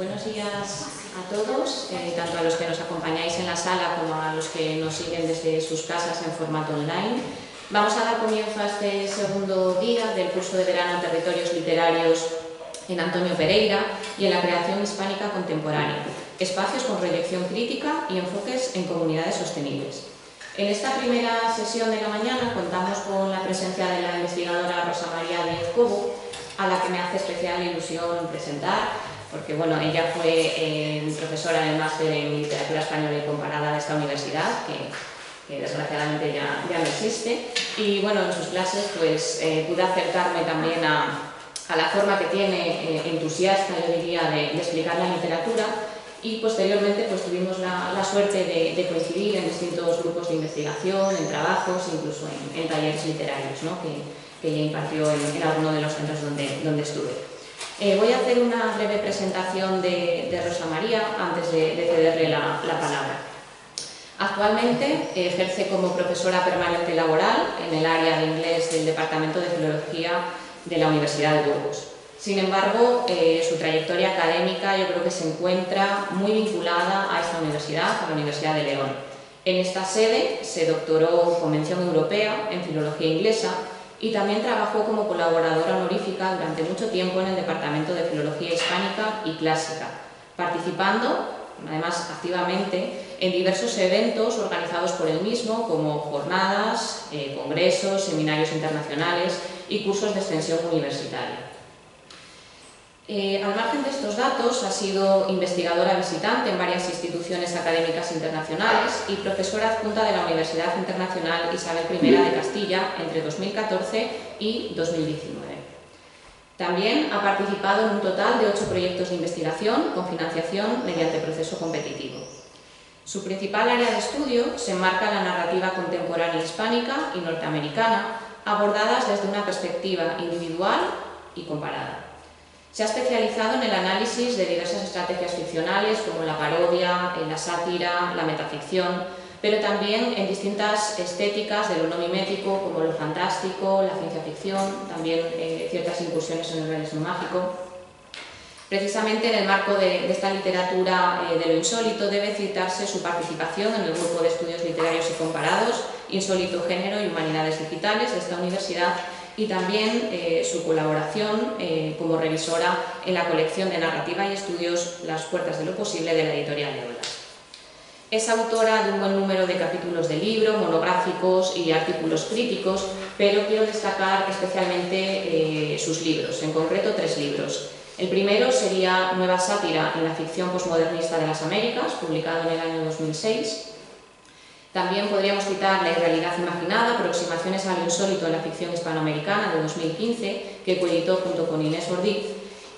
buenos días a todos, tanto a los que nos acompañáis en la sala como a los que nos siguen desde sus casas en formato online. Vamos a dar comienzo a este segundo día del curso de verano Territorios Literarios en Antonio Pereira y en la creación hispánica contemporánea, espacios con proyección crítica y enfoques en comunidades sostenibles. En esta primera sesión de la mañana contamos con la presencia de la investigadora Rosa María Díez Cobo, a la que me hace especial ilusión presentar, porque bueno, ella fue profesora del máster en literatura española y comparada de esta universidad, que desgraciadamente ya no existe, y bueno, en sus clases pues pude acercarme también a la forma que tiene entusiasta, yo diría, de explicar la literatura, y posteriormente pues tuvimos la suerte de coincidir en distintos grupos de investigación, en trabajos, incluso en talleres literarios, ¿no? que ella impartió en alguno de los centros donde estuve. Voy a hacer una breve presentación de Rosa María antes de cederle la palabra. Actualmente ejerce como profesora permanente laboral en el área de inglés del Departamento de Filología de la Universidad de Burgos. Sin embargo, su trayectoria académica yo creo que se encuentra muy vinculada a esta universidad, a la Universidad de León. En esta sede se doctoró con mención europea en Filología Inglesa y también trabajó como colaboradora honorífica durante mucho tiempo en el Departamento de Filología Hispánica y Clásica, participando, además activamente, en diversos eventos organizados por él mismo, como jornadas, congresos, seminarios internacionales y cursos de extensión universitaria. Al margen de estos datos, ha sido investigadora visitante en varias instituciones académicas internacionales y profesora adjunta de la Universidad Internacional Isabel I de Castilla entre 2014 y 2019. También ha participado en un total de 8 proyectos de investigación con financiación mediante proceso competitivo. Su principal área de estudio se enmarca en la narrativa contemporánea hispánica y norteamericana, abordadas desde una perspectiva individual y comparada. Se ha especializado en el análisis de diversas estrategias ficcionales como la parodia, la sátira, la metaficción, pero también en distintas estéticas de lo no mimético como lo fantástico, la ciencia ficción, también ciertas incursiones en el realismo mágico. Precisamente en el marco de esta literatura de lo insólito debe citarse su participación en el grupo de estudios literarios y comparados, Insólito Género y Humanidades Digitales de esta universidad, y también su colaboración como revisora en la colección de narrativa y estudios Las puertas de lo posible de la editorial de Olas. Es autora de un buen número de capítulos de libro, monográficos y artículos críticos, pero quiero destacar especialmente sus libros, en concreto 3 libros. El primero sería Nueva sátira en la ficción posmodernista de las Américas, publicado en el año 2006. También podríamos citar La irrealidad imaginada, aproximaciones a lo insólito en la ficción hispanoamericana de 2015, que coeditó junto con Inés Ordiz.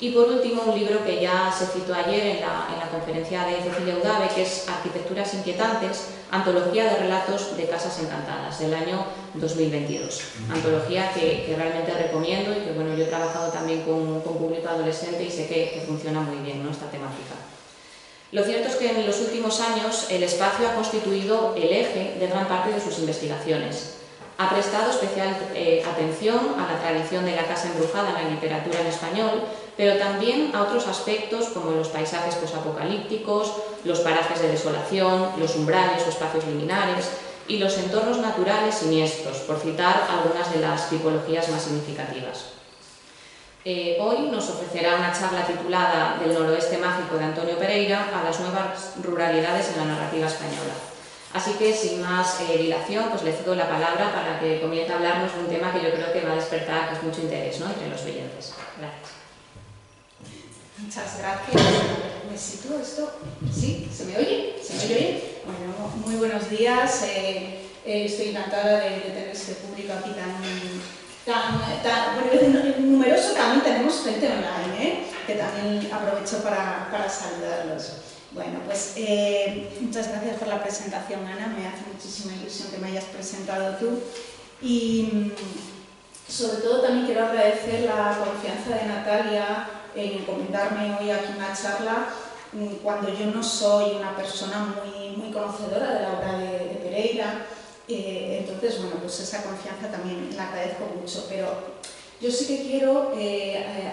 Y por último, un libro que ya se citó ayer en la conferencia de Cecilia Udave, que es Arquitecturas inquietantes, antología de relatos de casas encantadas, del año 2022. Antología que realmente recomiendo y que bueno, yo he trabajado también con público adolescente y sé que funciona muy bien, ¿no?, esta temática. Lo cierto es que en los últimos años el espacio ha constituido el eje de gran parte de sus investigaciones. Ha prestado especial atención a la tradición de la casa embrujada en la literatura en español, pero también a otros aspectos como los paisajes posapocalípticos, los parajes de desolación, los umbrales o espacios liminares y los entornos naturales siniestros, por citar algunas de las tipologías más significativas. Hoy nos ofrecerá una charla titulada Del noroeste mágico de Antonio Pereira a las nuevas ruralidades en la narrativa española. Así que, sin más dilación, pues le cedo la palabra para que comience a hablarnos de un tema que yo creo que va a despertar pues, mucho interés, ¿no?, entre los oyentes. Gracias. Muchas gracias. ¿Me sitúo esto? ¿Sí? ¿Se me oye? ¿Se me oye bien? Bueno, muy buenos días. Estoy encantada de tener este público aquí tan numeroso. También tenemos gente online, que también aprovecho para saludarlos. Bueno, pues muchas gracias por la presentación, Ana. Me hace muchísima ilusión que me hayas presentado tú. Y sobre todo también quiero agradecer la confianza de Natalia en encomendarme hoy aquí una charla cuando yo no soy una persona muy conocedora de la obra de Pereira. Entonces, bueno, pues esa confianza también la agradezco mucho, pero Yo sí que quiero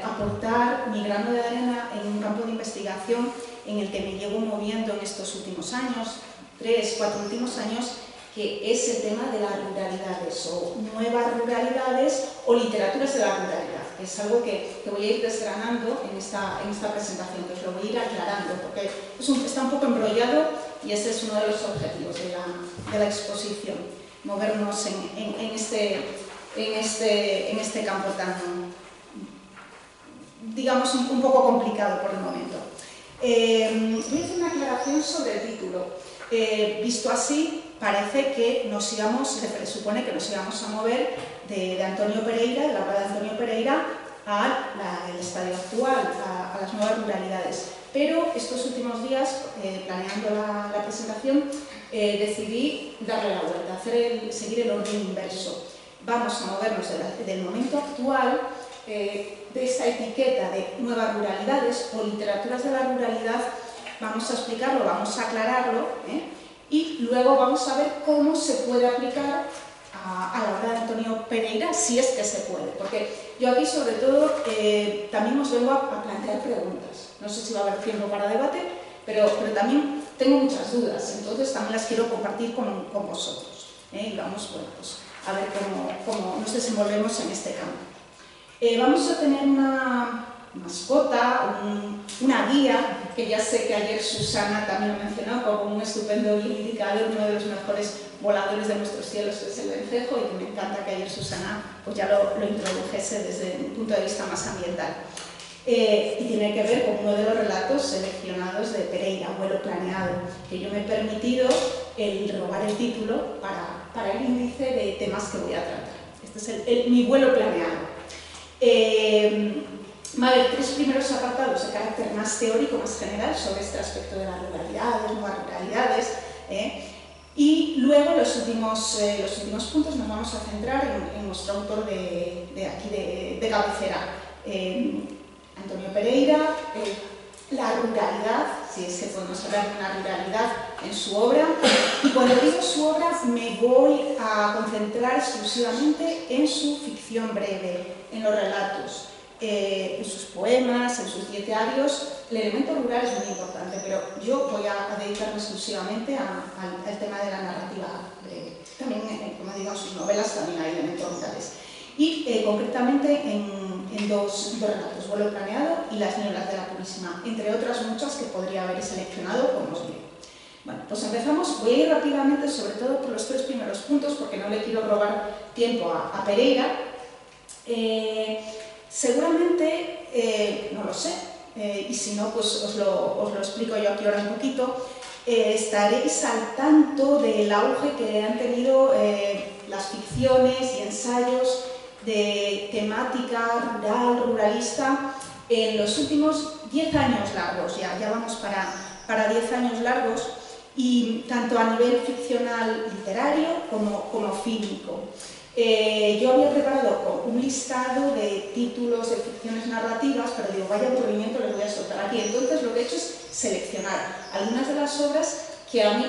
aportar mi grano de arena en un campo de investigación en el que me llevo moviendo en estos últimos años, 3, 4 últimos años, que es el tema de las ruralidades o nuevas ruralidades o literaturas de la ruralidad, que es algo que voy a ir desgranando en esta presentación, que os lo voy a ir aclarando, porque está un poco embrollado y ese es uno de los objetivos de la exposición, movernos en este campo tan, digamos, un poco complicado por el momento. Voy a hacer una aclaración sobre el título. Visto así, parece que se presupone que nos íbamos a mover de Antonio Pereira, de la obra de Antonio Pereira, al estadio actual, a las nuevas ruralidades. Pero estos últimos días, planeando la presentación, decidí darle la vuelta, seguir el orden inverso. Vamos a movernos del momento actual, de esta etiqueta de nuevas ruralidades o literaturas de la ruralidad, vamos a explicarlo, vamos a aclararlo, y luego vamos a ver cómo se puede aplicar a la obra de Antonio Pereira, si es que se puede, porque yo aquí sobre todo también os vengo a plantear preguntas. No sé si va a haber tiempo para debate, pero también tengo muchas dudas, entonces también las quiero compartir con vosotros. Y vamos, bueno, pues, a ver cómo nos desenvolvemos en este campo. Vamos a tener una mascota, una guía, que ya sé que ayer Susana también lo mencionó como un estupendo indicador, uno de los mejores voladores de nuestros cielos, que es el vencejo, y que me encanta que ayer Susana pues ya lo introdujese desde un punto de vista más ambiental. Y tiene que ver con uno de los relatos seleccionados de Pereira, Vuelo planeado, que yo me he permitido robar el título para el índice de temas que voy a tratar. Este es mi vuelo planeado. Va a haber 3 primeros apartados de carácter más teórico, más general, sobre este aspecto de las ruralidades, nuevas ruralidades, y luego los últimos puntos nos vamos a centrar en nuestro autor de cabecera, Antonio Pereira, la ruralidad, si es que podemos hablar de una ruralidad en su obra, y cuando digo su obra me voy a concentrar exclusivamente en su ficción breve, en los relatos. En sus poemas, en sus dietarios, el elemento rural es muy importante, pero yo voy a dedicarme exclusivamente al tema de la narrativa breve. También, como digo, en sus novelas también hay elementos rurales. Y concretamente en dos relatos, Vuelo planeado y Las nieblas de la Purísima, entre otras muchas que podría haber seleccionado, como os digo. Bueno, pues empezamos. Voy a ir rápidamente, sobre todo por los 3 primeros puntos, porque no le quiero robar tiempo a Pereira. Seguramente, no lo sé, y si no, pues os lo explico yo aquí ahora un poquito, estaréis al tanto del auge que han tenido las ficciones y ensayos de temática rural, ruralista, en los últimos 10 años largos, ya vamos para 10 años largos, y tanto a nivel ficcional literario como fílmico. Yo había preparado un listado de títulos de ficciones narrativas, pero digo, vaya aburrimiento, les voy a soltar aquí. Entonces lo que he hecho es seleccionar algunas de las obras que a mí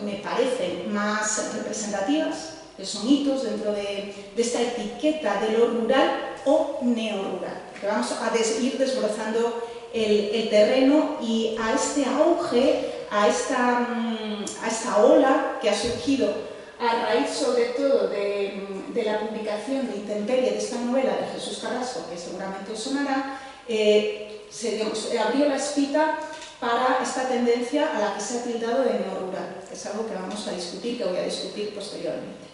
me parecen más representativas, que son hitos dentro de esta etiqueta de lo rural o neorural, que vamos a ir desbrozando el terreno y a este auge, a esta ola que ha surgido a raíz sobre todo de la publicación de Intemperie, de esta novela de Jesús Carrasco, que seguramente os sonará, se abrió la espita para esta tendencia a la que se ha tildado de neorural, que es algo que vamos a discutir, que voy a discutir posteriormente.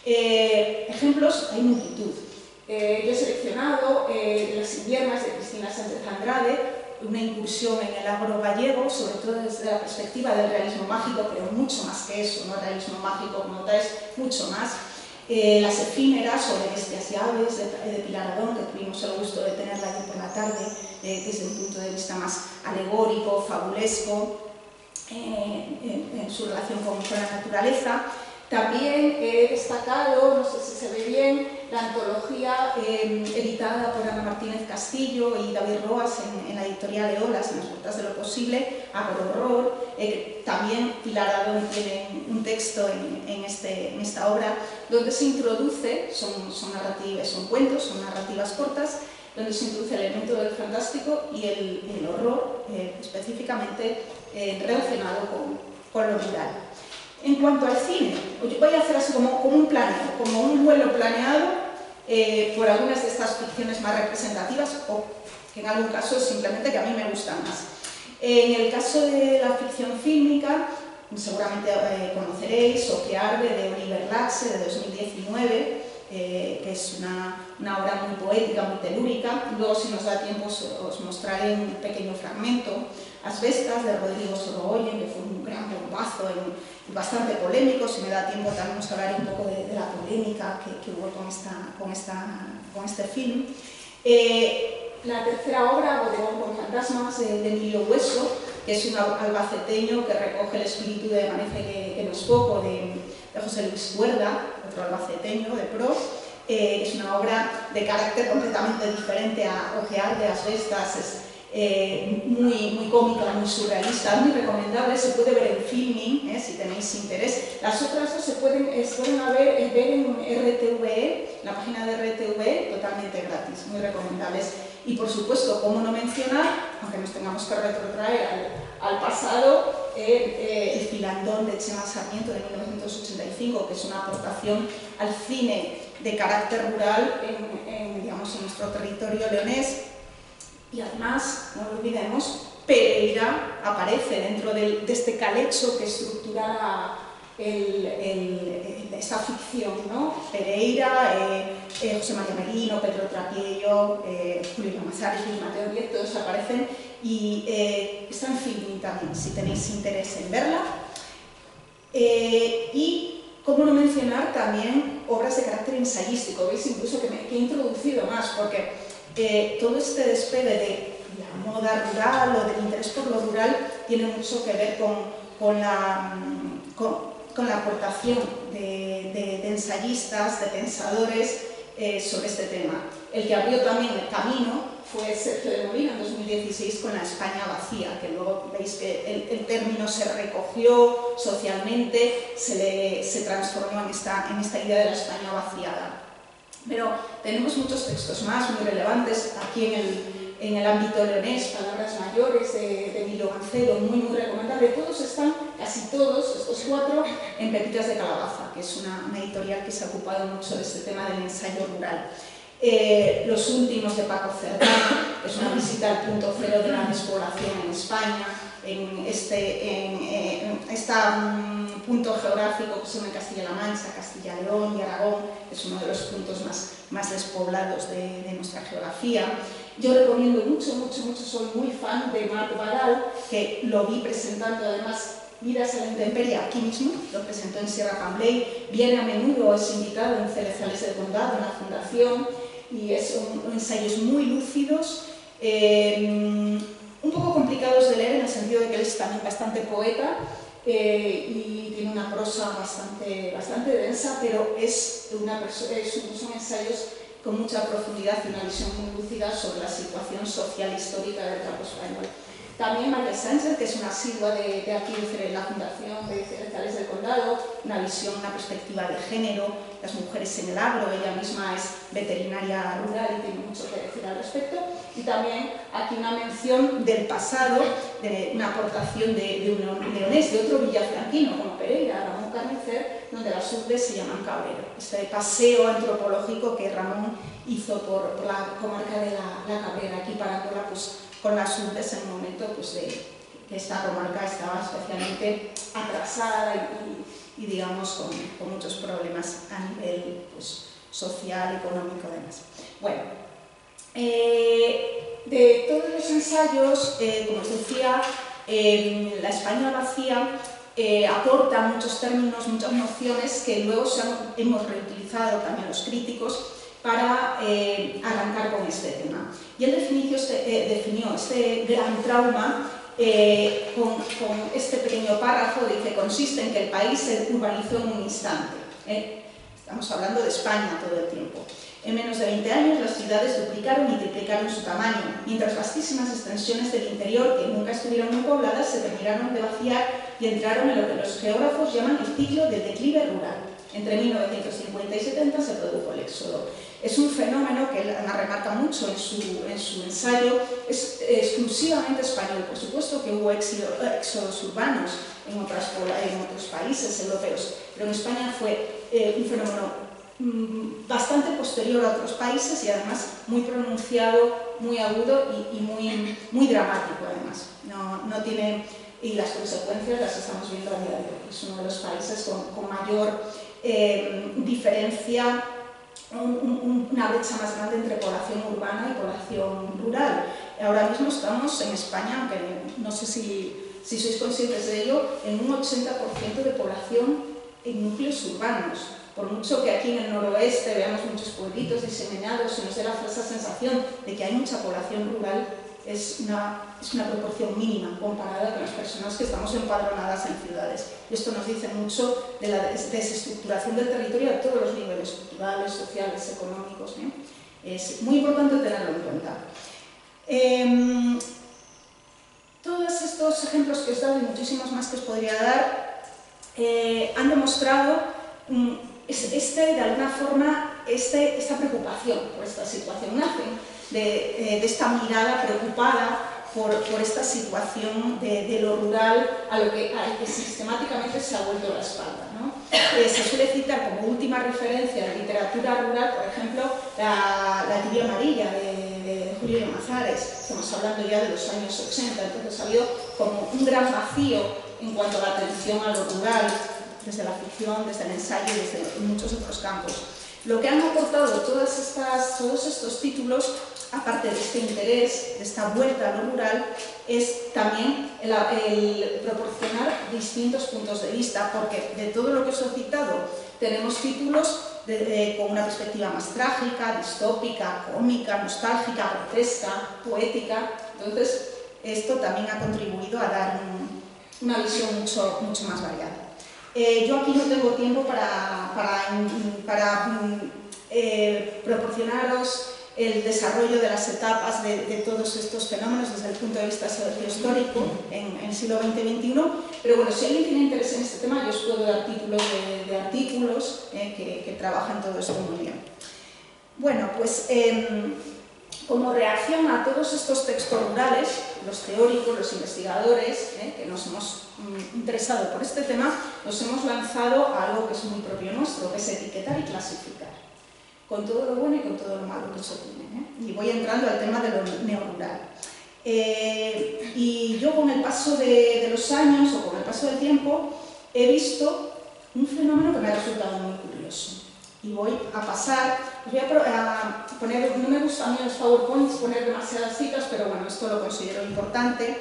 Ejemplos hay multitud. Yo he seleccionado Las inviernas de Cristina Sánchez Andrade, una incursión en el agro gallego, sobre todo desde la perspectiva del realismo mágico, pero mucho más que eso, no el realismo mágico como tal, es mucho más. Las efímeras sobre bestias y aves de Pilar Adón, que tuvimos el gusto de tenerla ayer por la tarde, desde un punto de vista más alegórico, fabulesco, en su relación con la naturaleza. También he destacado, no sé si se ve bien, la antología editada por Ana Martínez Castillo y David Roas en la editorial Eolas, en las puertas de lo posible, a por horror. También Pilar Adón tiene un texto en esta obra donde se introduce, son narrativas, son cuentos, son narrativas cortas, donde se introduce el elemento del fantástico y el horror, específicamente relacionado con lo rural. En cuanto al cine, voy a hacer así como un planeo, como un vuelo planeado por algunas de estas ficciones más representativas o que en algún caso simplemente que a mí me gustan más. En el caso de la ficción fílmica, seguramente conoceréis O que arde, de Oliver Laxe, de 2019, que es una obra muy poética, muy telúrica. Luego, si nos da tiempo, os mostraré un pequeño fragmento. Asbestas, de Rodrigo Sorogoyen, que fue un gran bombazo y bastante polémico. Si me da tiempo, también os hablaré un poco de la polémica que hubo con este film. La tercera obra, Bodegón con fantasmas, de Emilio Hueso, que es un albaceteño que recoge el espíritu de Amanece que no es poco, de José Luis Cuerda, otro albaceteño de Pro. Es una obra de carácter completamente diferente a O que arde, Asbestas. Es muy cómica, muy surrealista, muy recomendable. Se puede ver en Filming, si tenéis interés. Las otras dos se pueden ver en RTVE, la página de RTVE, totalmente gratis, muy recomendables. Y por supuesto, cómo no mencionar, aunque nos tengamos que retrotraer al pasado, El filandón de Chema Sarmiento de 1985, que es una aportación al cine de carácter rural en nuestro territorio leonés. Y además, no lo olvidemos, Pereira aparece dentro de este calecho que estructura esta ficción, ¿no? Pereira, José María Merino, Pedro Trapiello, Julio Llamazares, Luis Mateo Díez, todos aparecen y está en Filming también, si tenéis interés en verla. Y cómo no mencionar también obras de carácter ensayístico, veis incluso que he introducido más, porque todo este despegue de la moda rural o del interés por lo rural tiene mucho que ver con la aportación de ensayistas, de pensadores sobre este tema. El que abrió también el camino fue Sergio de Molina en 2016 con la España vacía, que luego veis que el término se recogió socialmente, se transformó en esta idea de la España vaciada. Pero tenemos muchos textos más muy relevantes aquí en el ámbito leonés, Palabras mayores de Emilio Gancedo, muy recomendable. Todos están, casi todos, estos cuatro, en Pepitas de Calabaza, que es una editorial que se ha ocupado mucho de este tema del ensayo rural. Los últimos de Paco Cerdán, es una visita al punto cero de la despoblación en España, en este punto geográfico que son en Castilla-La Mancha, Castilla-León y Aragón, que es uno de los puntos más despoblados de nuestra geografía. Yo recomiendo mucho, soy muy fan de Marc Baral, que lo vi presentando además Vidas a la intemperie aquí mismo, lo presentó en Sierra Cambley, viene a menudo, es invitado en Cerezales del Condado, en la Fundación, y son ensayos muy lúcidos, un poco complicados de leer en el sentido de que él es también bastante poeta y tiene una prosa bastante densa, pero son ensayos con mucha profundidad y una visión muy lúcida sobre la situación social e histórica del campo español. También María Sánchez, que es una asidua de aquí de la Fundación de Cerezales del Condado, una visión, una perspectiva de género, las mujeres en el agro, ella misma es veterinaria rural y tiene mucho que decir al respecto. Y también aquí una mención del pasado, de una aportación de un leonés, de otro villafranquino como Pereira, Ramón Carnicer, donde las urbes se llaman Cabrero. Este paseo antropológico que Ramón hizo por la comarca de la Cabrera, aquí parándola pues, con las urbes en el momento pues, de que esta comarca estaba especialmente atrasada y digamos con muchos problemas a nivel pues, social, económico y demás. Bueno, de todos los ensayos, como os decía, la España vacía aporta muchos términos, muchas nociones que luego hemos reutilizado también los críticos para arrancar con este tema. Y él definió este gran trauma con este pequeño párrafo, dice, consiste en que el país se urbanizó en un instante. Estamos hablando de España todo el tiempo. En menos de 20 años las ciudades duplicaron y triplicaron su tamaño, mientras vastísimas extensiones del interior, que nunca estuvieron muy pobladas, se terminaron de vaciar y entraron en lo que los geógrafos llaman el ciclo del declive rural. Entre 1950 y 70 se produjo el éxodo. Es un fenómeno que Ana remarca mucho en su ensayo, es exclusivamente español. Por supuesto que hubo éxodos urbanos en otros países europeos, pero en España fue un fenómeno bastante posterior a otros países y además muy pronunciado, muy agudo y muy dramático además. No tiene, y las consecuencias las estamos viendo a día de hoy. Es uno de los países con mayor diferencia, una brecha más grande entre población urbana y población rural. Ahora mismo estamos en España, aunque no sé si sois conscientes de ello, en un 80% de población en núcleos urbanos. Por mucho que aquí en el noroeste veamos muchos pueblitos diseminados y nos dé la falsa sensación de que hay mucha población rural, es una proporción mínima comparada con las personas que estamos empadronadas en ciudades. Y esto nos dice mucho de la desestructuración del territorio a todos los niveles, culturales, sociales, económicos. Es muy importante tenerlo en cuenta. Todos estos ejemplos que os he dado y muchísimos más que os podría dar han demostrado de alguna forma esta preocupación por esta situación. Nacen de esta mirada preocupada por esta situación de lo rural al que sistemáticamente se ha vuelto la espalda, ¿no? Se suele citar como última referencia de literatura rural, por ejemplo, la Tibia Amarilla de Julio Llamazares. Estamos hablando ya de los años 80, entonces ha habido como un gran vacío en cuanto a la atención a lo rural, desde la ficción, desde el ensayo y desde muchos otros campos. Lo que han aportado todos estos títulos, aparte de este interés, de esta vuelta a lo rural, es también el proporcionar distintos puntos de vista, porque de todo lo que os he citado tenemos títulos con una perspectiva más trágica, distópica, cómica, nostálgica, grotesca, poética. Entonces, esto también ha contribuido a dar una visión mucho más variada. Yo aquí no tengo tiempo para proporcionaros el desarrollo de las etapas de todos estos fenómenos desde el punto de vista sociohistórico en el siglo XX-XXI, pero bueno, si alguien tiene interés en este tema, yo os puedo dar títulos de artículos que trabajan todo esto muy bien. Bueno, pues como reacción a todos estos textos rurales, los teóricos, los investigadores que nos hemos interesado por este tema, nos hemos lanzado a algo que es muy propio nuestro, que es etiquetar y clasificar, con todo lo bueno y con todo lo malo que eso tiene. Y voy entrando al tema de lo neorural. Y yo con el paso de los años o con el paso del tiempo he visto un fenómeno que me ha resultado muy curioso. Y voy a pasar, os voy a poner, no me gusta a mí los PowerPoints poner demasiadas citas, pero bueno, esto lo considero importante.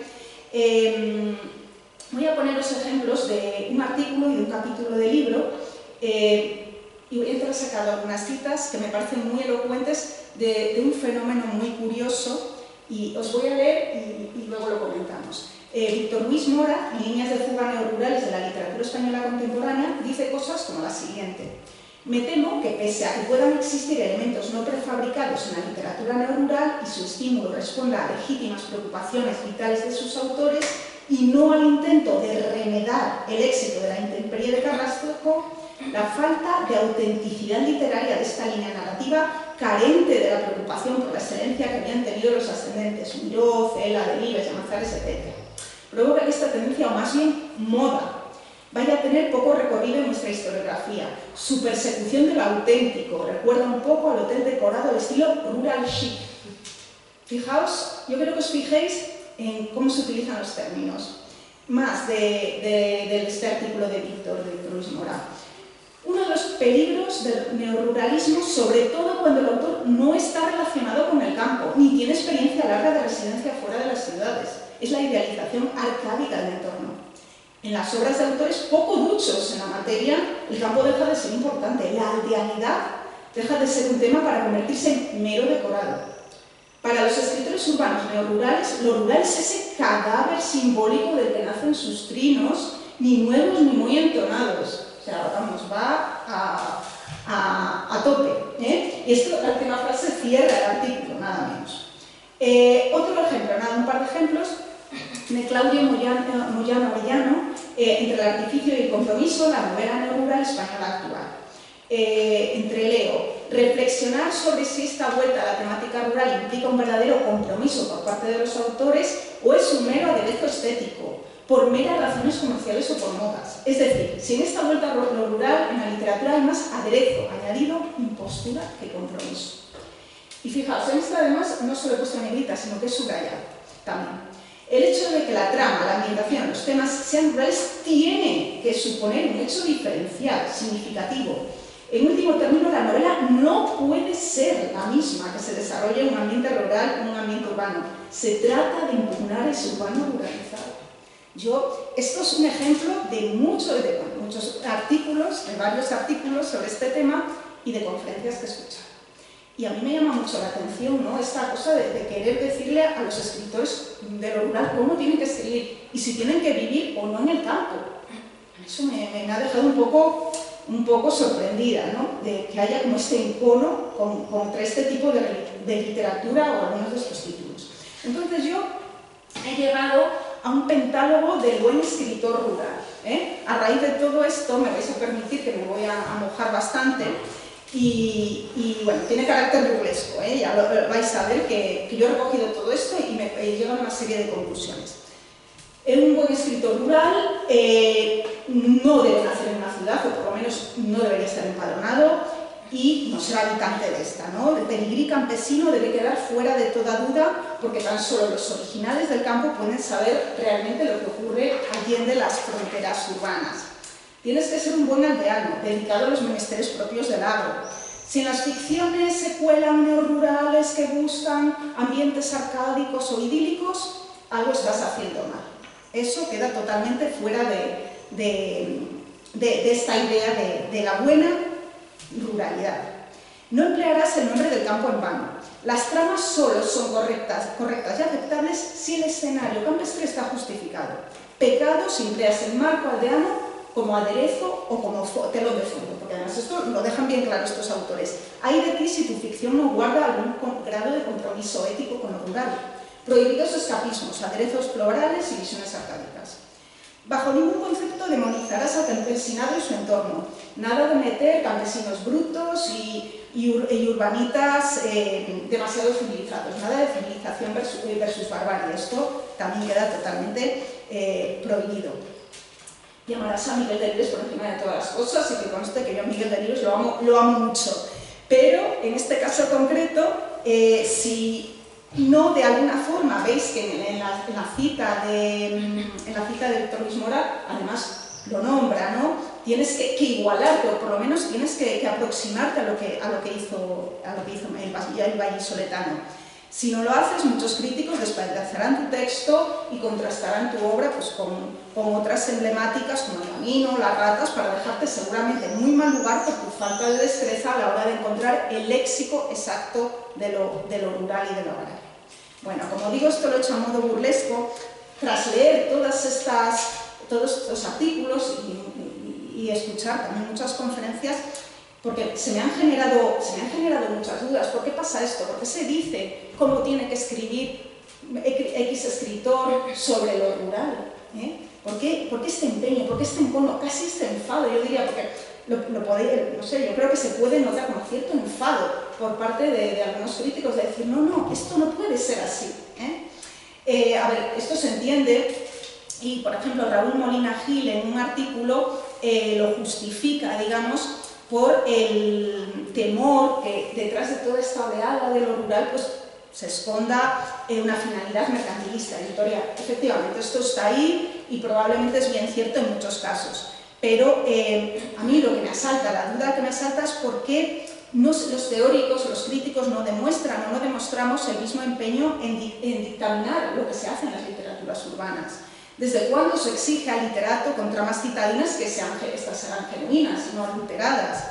Voy a poner los ejemplos de un artículo y de un capítulo de libro y voy a entrar sacando algunas citas que me parecen muy elocuentes de un fenómeno muy curioso y os voy a leer y luego lo comentamos. Víctor Luis Mora, en Líneas de fuga neorurales de la literatura española contemporánea, dice cosas como la siguiente. Me temo que pese a que puedan existir elementos no prefabricados en la literatura neorural y su estímulo responda a legítimas preocupaciones vitales de sus autores y no al intento de remedar el éxito de la intemperie de Carrasco, la falta de autenticidad literaria de esta línea narrativa, carente de la preocupación por la excelencia que habían tenido los ascendentes Miró, Cela, Delibes, Llamazares, etc., provoca que esta tendencia, o más bien moda, vaya a tener poco recorrido en nuestra historiografía. Su persecución de lo auténtico recuerda un poco al hotel decorado al estilo rural chic. Fijaos, yo creo que os fijéis en cómo se utilizan los términos. Más de este artículo de Víctor Luis Mora. Uno de los peligros del neoruralismo, sobre todo cuando el autor no está relacionado con el campo, ni tiene experiencia larga de residencia fuera de las ciudades, es la idealización arcádica del entorno. En las obras de autores poco duchos en la materia, el campo deja de ser importante, la aldeanidad deja de ser un tema para convertirse en mero decorado. Para los escritores urbanos neorurales, lo rural es ese cadáver simbólico del que nacen sus trinos, ni nuevos ni muy entonados. O sea, vamos, va a tope. Y esto, la última frase cierra el artículo, nada menos. Otro ejemplo, un par de ejemplos de Claudio Moyano Arellano, Entre el artificio y el compromiso, la novela neorural española actual. Entreleo, reflexionar sobre si esta vuelta a la temática rural implica un verdadero compromiso por parte de los autores o es un mero aderezo estético, por meras razones comerciales o por modas. Es decir, si en esta vuelta a lo rural en la literatura hay más aderezo añadido, impostura que compromiso. Y fijaos, en esta además no solo he puesto en negrita, sino que es subrayado también. El hecho de que la trama, la ambientación, los temas sean rurales tiene que suponer un hecho diferencial, significativo. En último término, la novela no puede ser la misma que se desarrolle en un ambiente rural o en un ambiente urbano. Se trata de impugnar ese urbano ruralizado. Esto es un ejemplo de muchos artículos, de varios artículos sobre este tema y de conferencias que he escuchado. Y a mí me llama mucho la atención, ¿no?, esta cosa de querer decirle a los escritores de lo rural cómo tienen que escribir y si tienen que vivir o no en el campo. Eso me ha dejado un poco sorprendida, ¿no?, de que haya como este encono contra este tipo de literatura o algunos de estos títulos. Entonces yo he llegado a un pentálogo del buen escritor rural. A raíz de todo esto me vais a permitir que me voy a mojar bastante. Y bueno, tiene carácter burlesco, ya lo vais a ver que yo he recogido todo esto y me llegan a una serie de conclusiones. Un buen escritor rural no debe nacer en una ciudad, o por lo menos no debería estar empadronado, y no ser habitante de esta, ¿no? El pedigrí campesino debe quedar fuera de toda duda, porque tan solo los originales del campo pueden saber realmente lo que ocurre allende las fronteras urbanas. Tienes que ser un buen aldeano, dedicado a los menesteres propios del agro. Si en las ficciones se cuelan neorurales que buscan ambientes arcádicos o idílicos, algo estás haciendo mal. Eso queda totalmente fuera de esta idea de la buena ruralidad. No emplearás el nombre del campo en vano. Las tramas solo son correctas y aceptables si el escenario campestre está justificado. Pecado si empleas el marco aldeano como aderezo o como telón de fondo, porque además esto lo dejan bien claro estos autores. Hay de ti si tu ficción no guarda algún grado de compromiso ético con lo rural. Prohibidos escapismos, aderezos florales y visiones arcádicas. Bajo ningún concepto demonizarás al campesinado y su entorno. Nada de meter campesinos brutos y urbanitas demasiado civilizados. Nada de civilización versus barbarie. Esto también queda totalmente prohibido. Llamarás a Miguel Delibes por encima de todas las cosas y que conste que yo a Miguel Delibes lo amo mucho. Pero en este caso concreto, si no de alguna forma veis que en la cita de Víctor Luis Mora, además lo nombra, ¿no?, tienes que igualarte, o por lo menos tienes que aproximarte a lo que hizo el vallisoletano. Si no lo haces, muchos críticos despedazarán tu texto y contrastarán tu obra pues, con otras emblemáticas como El camino, Las ratas, para dejarte seguramente en muy mal lugar por tu falta de destreza a la hora de encontrar el léxico exacto de lo rural y de lo agrario. Bueno, como digo, esto lo he hecho a modo burlesco. Tras leer todos estos artículos y escuchar también muchas conferencias, porque se me han generado muchas dudas. ¿Por qué pasa esto? ¿Por qué se dice cómo tiene que escribir X escritor sobre lo rural? ¿Por qué este empeño? ¿Por qué este encono? Casi este enfado, yo diría, porque no sé, yo creo que se puede notar como cierto enfado por parte de algunos críticos de decir, no, esto no puede ser así. A ver, esto se entiende, y por ejemplo Raúl Molina Gil en un artículo lo justifica, digamos, por el temor que detrás de toda esta oleada de lo rural pues, se esconda una finalidad mercantilista, editorial. Efectivamente, esto está ahí y probablemente es bien cierto en muchos casos. Pero a mí lo que me asalta, la duda que me asalta es por qué los teóricos, los críticos no demuestran o no demostramos el mismo empeño en dictaminar lo que se hace en las literaturas urbanas. ¿Desde cuándo se exige al literato con tramas citadinas que estas sean genuinas y no adulteradas?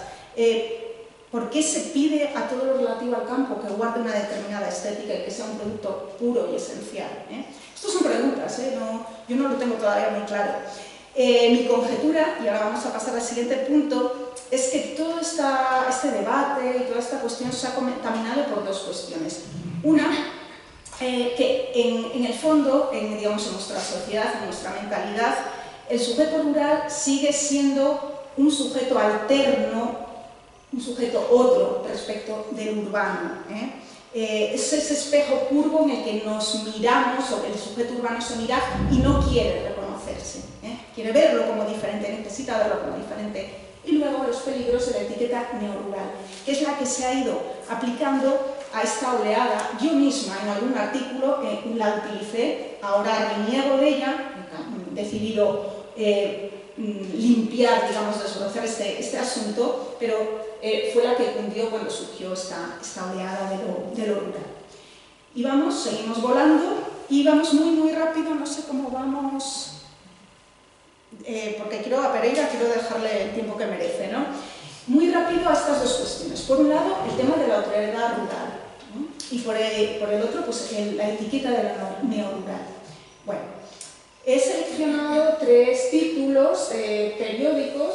¿Por qué se pide a todo lo relativo al campo que guarde una determinada estética y que sea un producto puro y esencial? Estas son preguntas, yo no lo tengo todavía muy claro. Mi conjetura, y ahora vamos a pasar al siguiente punto, es que todo este debate y toda esta cuestión se ha contaminado por dos cuestiones. Una, que en el fondo, digamos, en nuestra sociedad, en nuestra mentalidad, el sujeto rural sigue siendo un sujeto alterno, un sujeto otro respecto del urbano. Es ese espejo curvo en el que nos miramos, o el sujeto urbano se mira y no quiere reconocerse, quiere verlo como diferente, necesita verlo como diferente. Y luego los peligros de la etiqueta neorural, que es la que se ha ido aplicando a esta oleada. Yo misma en algún artículo la utilicé, ahora reniego de ella, he decidido limpiar, digamos, desbrozar este asunto, pero fue la que cundió cuando surgió esta oleada de lo rural. Y vamos, seguimos volando y vamos muy rápido, no sé cómo vamos, porque a Pereira quiero dejarle el tiempo que merece, ¿no? Muy rápido a estas dos cuestiones. Por un lado, el tema de la autoridad rural, ¿no? Y por el otro, pues la etiqueta de la neorural. Bueno, he seleccionado 3 títulos periódicos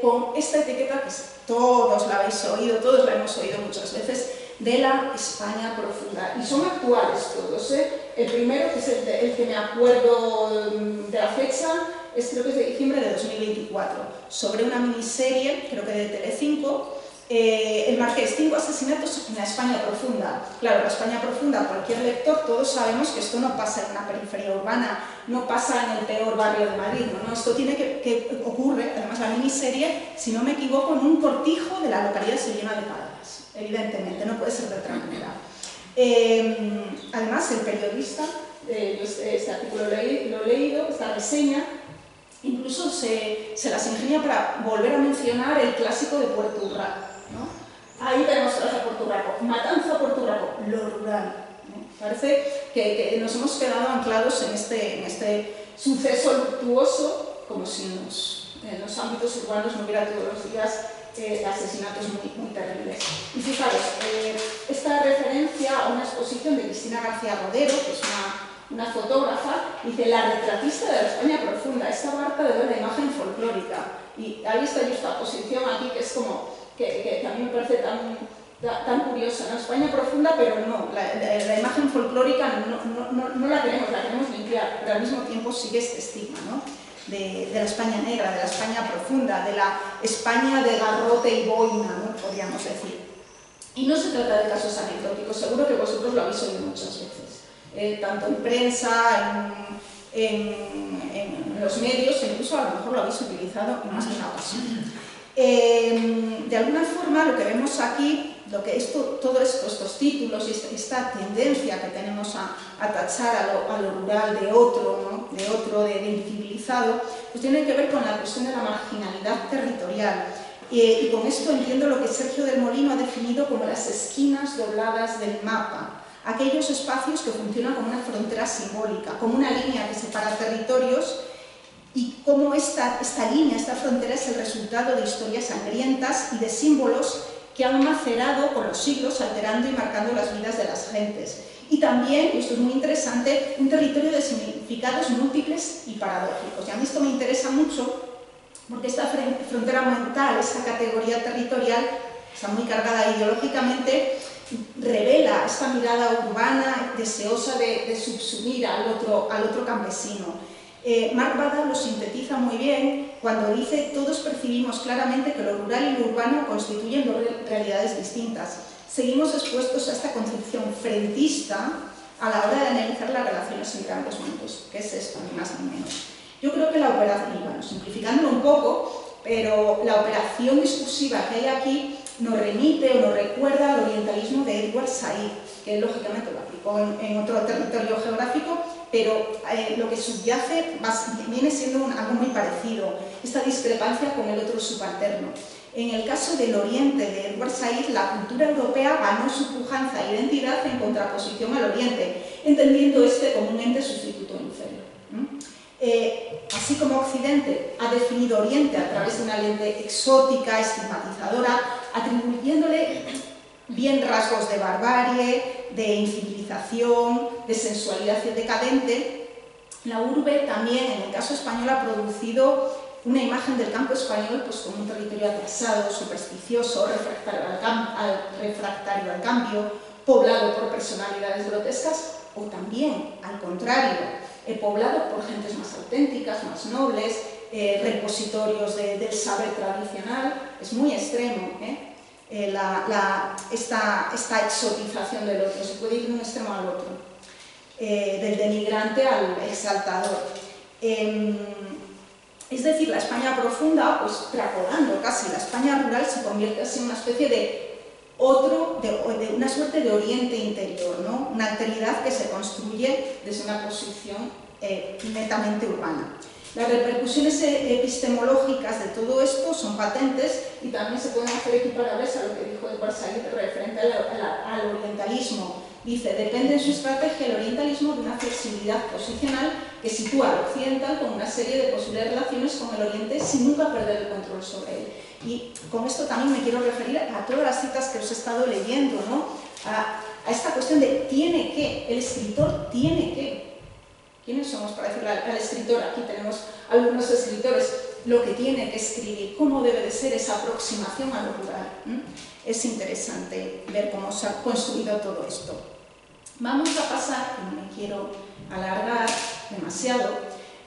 con esta etiqueta que todos la habéis oído, todos la hemos oído muchas veces, de la España profunda. Y son actuales todos, El primero, que es el que me acuerdo de la fecha, creo que es de diciembre de 2024, sobre una miniserie, creo que de Telecinco, El Marqués, 5 asesinatos en la España profunda. Claro, la España profunda, cualquier lector, todos sabemos que esto no pasa en una periferia urbana, no pasa en el peor barrio de Madrid, ¿no? Esto tiene que ocurre, además la miniserie, si no me equivoco, en un cortijo de la localidad sevillana de Caldas, evidentemente, no puede ser de otra manera. Además, el periodista, este artículo lo he leído, esta reseña, incluso se las ingenia para volver a mencionar el clásico de Puerto Urraco, ¿no? Ahí tenemos a Puerto Urraco, Matanza a Puerto Urraco, lo rural, ¿no? Parece que nos hemos quedado anclados en este suceso luctuoso, como si en los ámbitos urbanos no hubiera todos los días asesinatos muy terribles. Y fijaros, esta referencia a una exposición de Cristina García Rodero, que es una fotógrafa, dice: la retratista de la España profunda, esta abarca de la imagen folclórica. Y ahí está esta posición aquí, que es como, que a mí me parece tan curiosa, ¿no? España profunda, pero no, la imagen folclórica no la queremos limpiar, pero al mismo tiempo sigue este estigma, ¿no? De la España negra, de la España profunda, de la España de garrote y boina, ¿no? Podríamos decir. Y no se trata de casos anecdóticos, seguro que vosotros lo habéis oído muchas veces, tanto en prensa, en los medios, incluso a lo mejor lo habéis utilizado en más de una ocasión. De alguna forma, lo que vemos aquí, todos estos títulos y esta tendencia que tenemos a tachar a lo rural de otro, ¿no? de incivilizado, pues tiene que ver con la cuestión de la marginalidad territorial. Y con esto entiendo lo que Sergio del Molino ha definido como las esquinas dobladas del mapa, aquellos espacios que funcionan como una frontera simbólica, como una línea que separa territorios, y cómo esta línea, esta frontera es el resultado de historias sangrientas y de símbolos que han macerado con los siglos, alterando y marcando las vidas de las gentes. Y también, y esto es muy interesante, un territorio de significados múltiples y paradójicos. Y a mí esto me interesa mucho porque esta frontera mental, esta categoría territorial, está muy cargada ideológicamente, revela esta mirada urbana deseosa de subsumir al otro campesino. Marc Bada lo sintetiza muy bien cuando dice: todos percibimos claramente que lo rural y lo urbano constituyen dos realidades distintas. Seguimos expuestos a esta concepción frentista a la hora de analizar las relaciones entre ambos mundos, que es esto, ni más ni menos. Yo creo que la operación, bueno, simplificándolo un poco, pero la operación discursiva que hay aquí nos remite o nos recuerda al orientalismo de Edward Said, que lógicamente lo aplicó en otro territorio geográfico, pero lo que subyace viene siendo algo muy parecido, esta discrepancia con el otro subalterno. En el caso del Oriente de Edward Said, la cultura europea ganó su pujanza e identidad en contraposición al Oriente, entendiendo este como un ente sustituto inferior. Así como Occidente ha definido Oriente a través de una lente exótica, estigmatizadora, atribuyéndole bien rasgos de barbarie, de incivilización, de sensualidad decadente, la urbe también, en el caso español, ha producido una imagen del campo español pues, como un territorio atrasado, supersticioso, refractario al cambio, poblado por personalidades grotescas, o también, al contrario, poblado por gentes más auténticas, más nobles, repositorios del saber tradicional. Es muy extremo, esta exotización del otro, se puede ir de un extremo al otro, del denigrante al exaltador. Es decir, la España profunda, pues extrapolando casi la España rural, se convierte así en una especie de una suerte de oriente interior, ¿no? Una alteridad que se construye desde una posición netamente urbana. Las repercusiones epistemológicas de todo esto son patentes y también se pueden hacer equiparables a lo que dijo Edward Said referente al orientalismo. Dice, depende en su estrategia el orientalismo de una flexibilidad posicional que sitúa al occidental con una serie de posibles relaciones con el oriente sin nunca perder el control sobre él. Y con esto también me quiero referir a todas las citas que os he estado leyendo, ¿no? A esta cuestión de tiene que, el escritor tiene que. ¿Quiénes somos para decirle al escritor? Aquí tenemos algunos escritores, lo que tiene que escribir, cómo debe de ser esa aproximación a lo rural. Es interesante ver cómo se ha construido todo esto. Vamos a pasar, no me quiero alargar demasiado,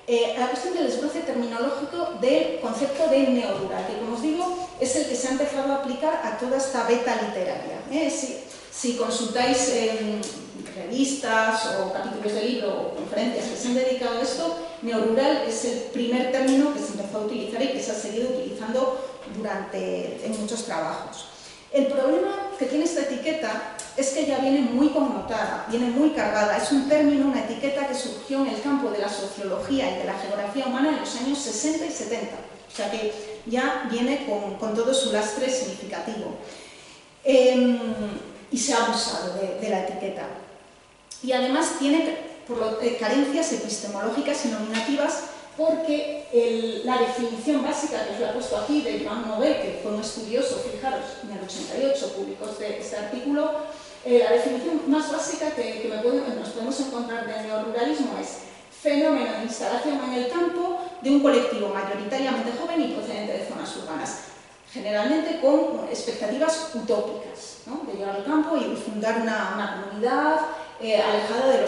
a la cuestión del desbroce terminológico del concepto de neorural, que como os digo, es el que se ha empezado a aplicar a toda esta beta literaria. Si consultáis revistas o capítulos de libro o conferencias que se han dedicado a esto, neorural es el primer término que se empezó a utilizar y que se ha seguido utilizando en muchos trabajos. El problema que tiene esta etiqueta es que ya viene muy connotada, viene muy cargada. Es un término, una etiqueta que surgió en el campo de la sociología y de la geografía humana en los años 60 y 70. O sea que ya viene con todo su lastre significativo. Y se ha abusado de la etiqueta. Y además tiene carencias epistemológicas y nominativas porque la definición básica que os la he puesto aquí de Joan Nouvel, que fue un estudioso, fijaros, en el 88 publicó este artículo, la definición más básica que nos podemos encontrar de neoruralismo es fenómeno de instalación en el campo de un colectivo mayoritariamente joven y procedente de zonas urbanas, generalmente con expectativas utópicas, ¿no? De llegar al campo y fundar una comunidad alejada de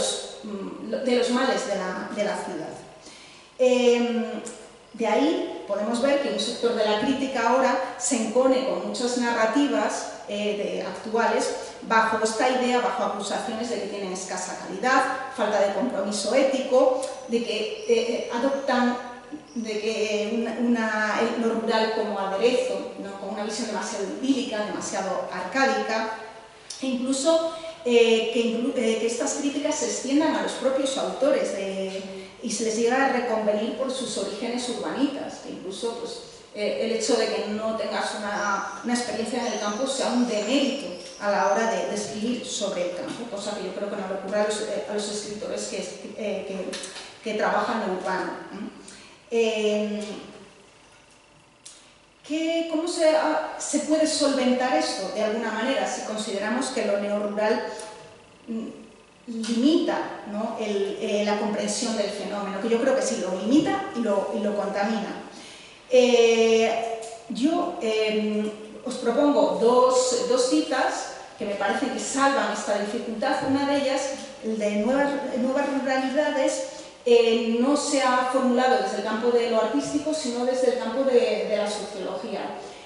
los males de la ciudad. De ahí podemos ver que un sector de la crítica ahora se impone con muchas narrativas actuales bajo esta idea, bajo acusaciones de que tienen escasa calidad, falta de compromiso ético, de que adoptan lo rural como aderezo, ¿no? Con una visión demasiado idílica, demasiado arcádica, e incluso que estas críticas se extiendan a los propios autores y se les llega a reconvenir por sus orígenes urbanitas, que incluso pues, el hecho de que no tengas una experiencia en el campo sea un demérito a la hora de escribir sobre el campo, cosa que yo creo que no le ocurre a los escritores que trabajan en urbano. ¿Cómo se puede solventar esto de alguna manera si consideramos que lo neorural limita, ¿no? la comprensión del fenómeno? Que yo creo que sí, lo limita y lo contamina. Yo os propongo dos citas que me parece que salvan esta dificultad. Una de ellas, el de nuevas ruralidades, no se ha formulado desde el campo de lo artístico, sino desde el campo de la sociología.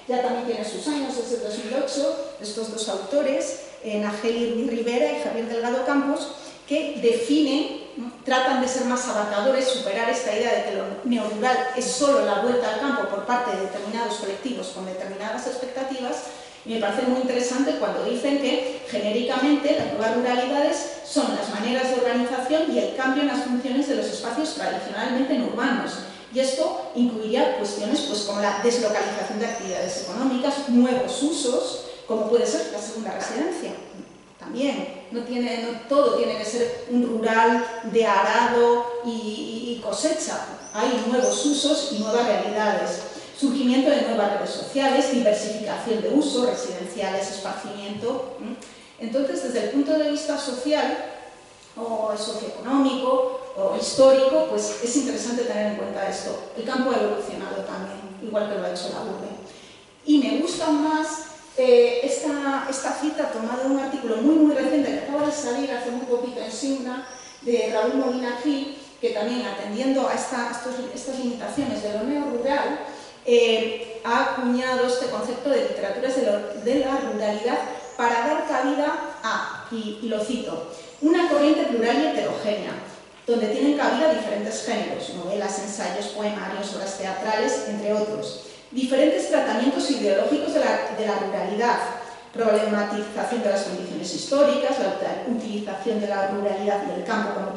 Ya también tiene sus años, desde 2008, estos dos autores, Nageli Ruiz Rivera y Javier Delgado Campos, que definen, tratan de ser más abarcadores, superar esta idea de que lo neorural es solo la vuelta al campo por parte de determinados colectivos con determinadas expectativas. Y me parece muy interesante cuando dicen que genéricamente las nuevas ruralidades son las maneras de organización y el cambio en las funciones de los espacios tradicionalmente no urbanos. Y esto incluiría cuestiones pues, como la deslocalización de actividades económicas, nuevos usos, como puede ser la segunda residencia. También, no todo tiene que ser un rural de arado y cosecha. Hay nuevos usos y nuevas realidades. Surgimiento de nuevas redes sociales, diversificación de usos, residenciales, esparcimiento. Entonces, desde el punto de vista social o socioeconómico, o histórico, pues es interesante tener en cuenta esto. El campo ha evolucionado también, igual que lo ha hecho la urbe. Y me gusta aún más esta cita tomada de un artículo muy reciente que acaba de salir hace muy poquito en Signa, de Raúl Molina Gil, que también atendiendo a estas limitaciones de lo neorrural, ha acuñado este concepto de literaturas de la ruralidad para dar cabida a, y lo cito, una corriente plural y heterogénea, donde tienen cabida diferentes géneros, novelas, ensayos, poemarios, obras teatrales, entre otros, diferentes tratamientos ideológicos de la ruralidad, problematización de las condiciones históricas, la utilización de la ruralidad y del campo como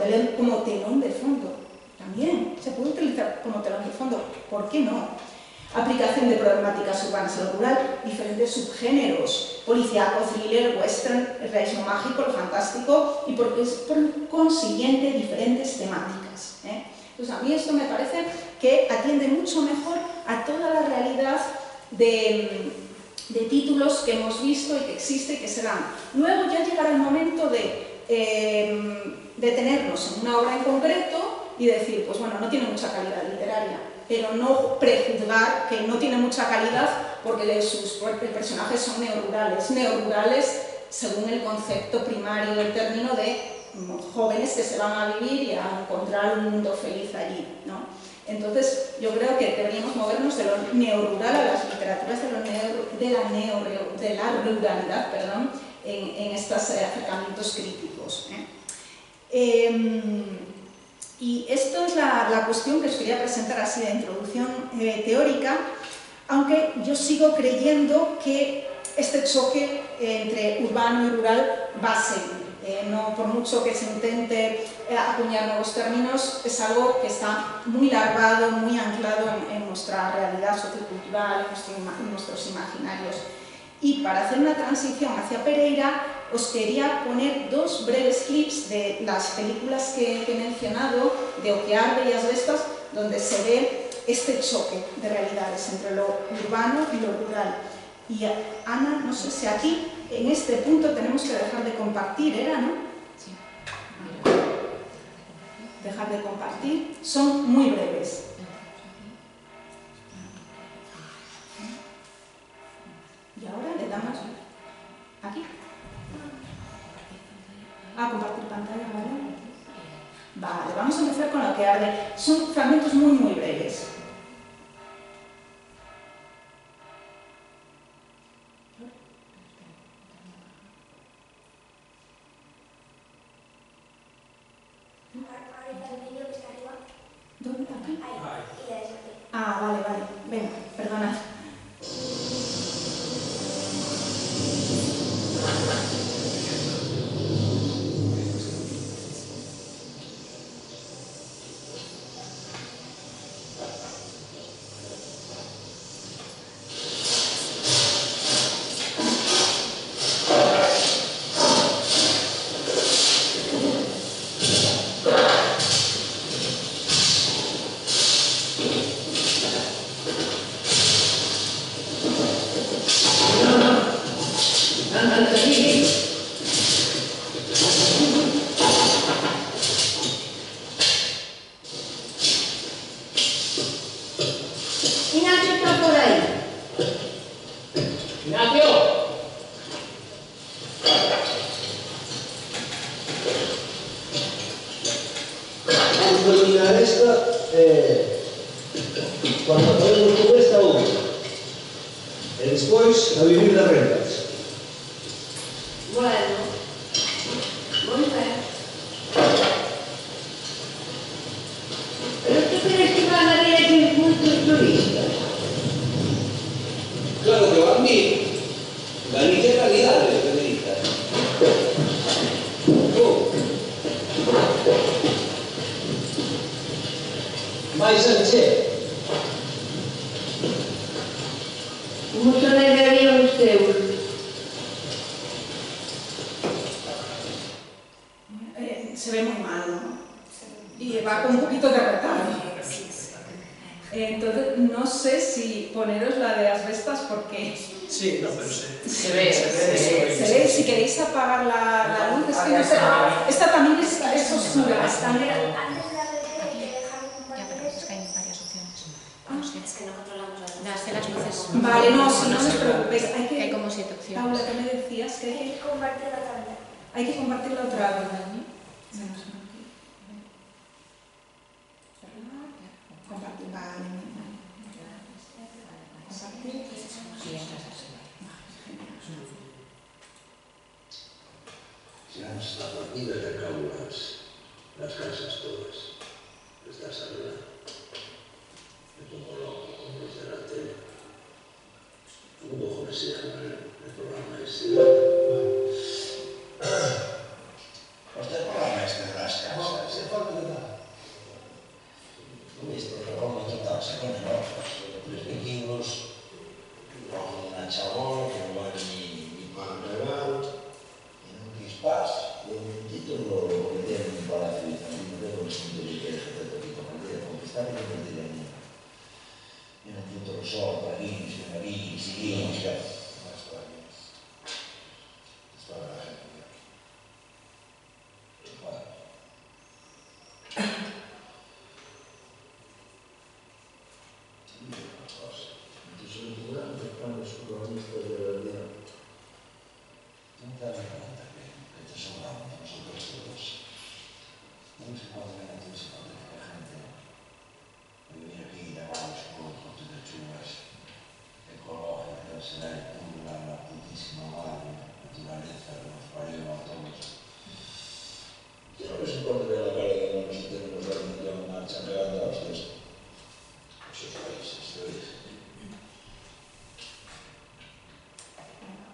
telón de fondo. También se puede utilizar como telón de fondo, ¿por qué no? Aplicación de problemáticas urbanas a lo rural, diferentes subgéneros, policíaco, thriller, western, el realismo mágico, lo fantástico y por consiguiente diferentes temáticas. Entonces a mí esto me parece que atiende mucho mejor a toda la realidad de títulos que hemos visto y que existe y que se dan. Luego ya llegará el momento de detenernos en una obra en concreto y decir, pues bueno, no tiene mucha calidad literaria, pero no prejuzgar que no tiene mucha calidad porque sus personajes son neorrurales según el concepto primario del término de jóvenes que se van a vivir y a encontrar un mundo feliz allí, ¿no? Entonces, yo creo que deberíamos movernos de lo neorrural a las literaturas de la ruralidad, perdón, en estos acercamientos críticos. Y esto es la cuestión que os quería presentar así de introducción teórica, aunque yo sigo creyendo que este choque entre urbano y rural va a seguir. No, por mucho que se intente acuñar nuevos términos, es algo que está muy larvado, muy anclado en nuestra realidad sociocultural, en nuestros imaginarios. Y para hacer una transición hacia Pereira, os quería poner dos breves clips de las películas que he mencionado, de O que arde y Asbestas, donde se ve este choque de realidades entre lo urbano y lo rural. Y Ana, no sé si aquí, en este punto, tenemos que dejar de compartir, ¿era, no? Sí. Dejar de compartir. Son muy breves. Y ahora le damos aquí. Compartir pantalla, ¿vale? Vale, vamos a empezar con Lo que arde. Son fragmentos muy breves. ¿Dónde está aquí? Vale. Venga, perdonad. Se ve muy mal, ¿no? Y va con un poquito de retardo. Entonces, no sé si poneros la de Asbestas porque... Sí, no, pero se ve. Si queréis apagar la luz, es que no sé, esta también es oscura. Darse las luces. Vale, no, si no os preocupéis, Hay como 7 opciones. Paula, ¿qué me decías? Que Hay que compartir la tabla. hay que compartirla otra vez. Compartir, vale. Compartir. Ya hasta dormidas de acá las casas todas. Esta salida. Me pongo loco con los de la tele. Un ojo me se llama el programa ese. Hostia, el programa este de las casas. Este programa total se pone locos. Los vikingos con una chabón que no vale ni para regar. En un pispás, un título que tiene un palacio y también no tengo el sitio que quiere ejercer poquito para ir a conquistar y no perder el mundo. En un punto de sol, para guiris, y una guiris, y guiris, más todavía. Es para la gente.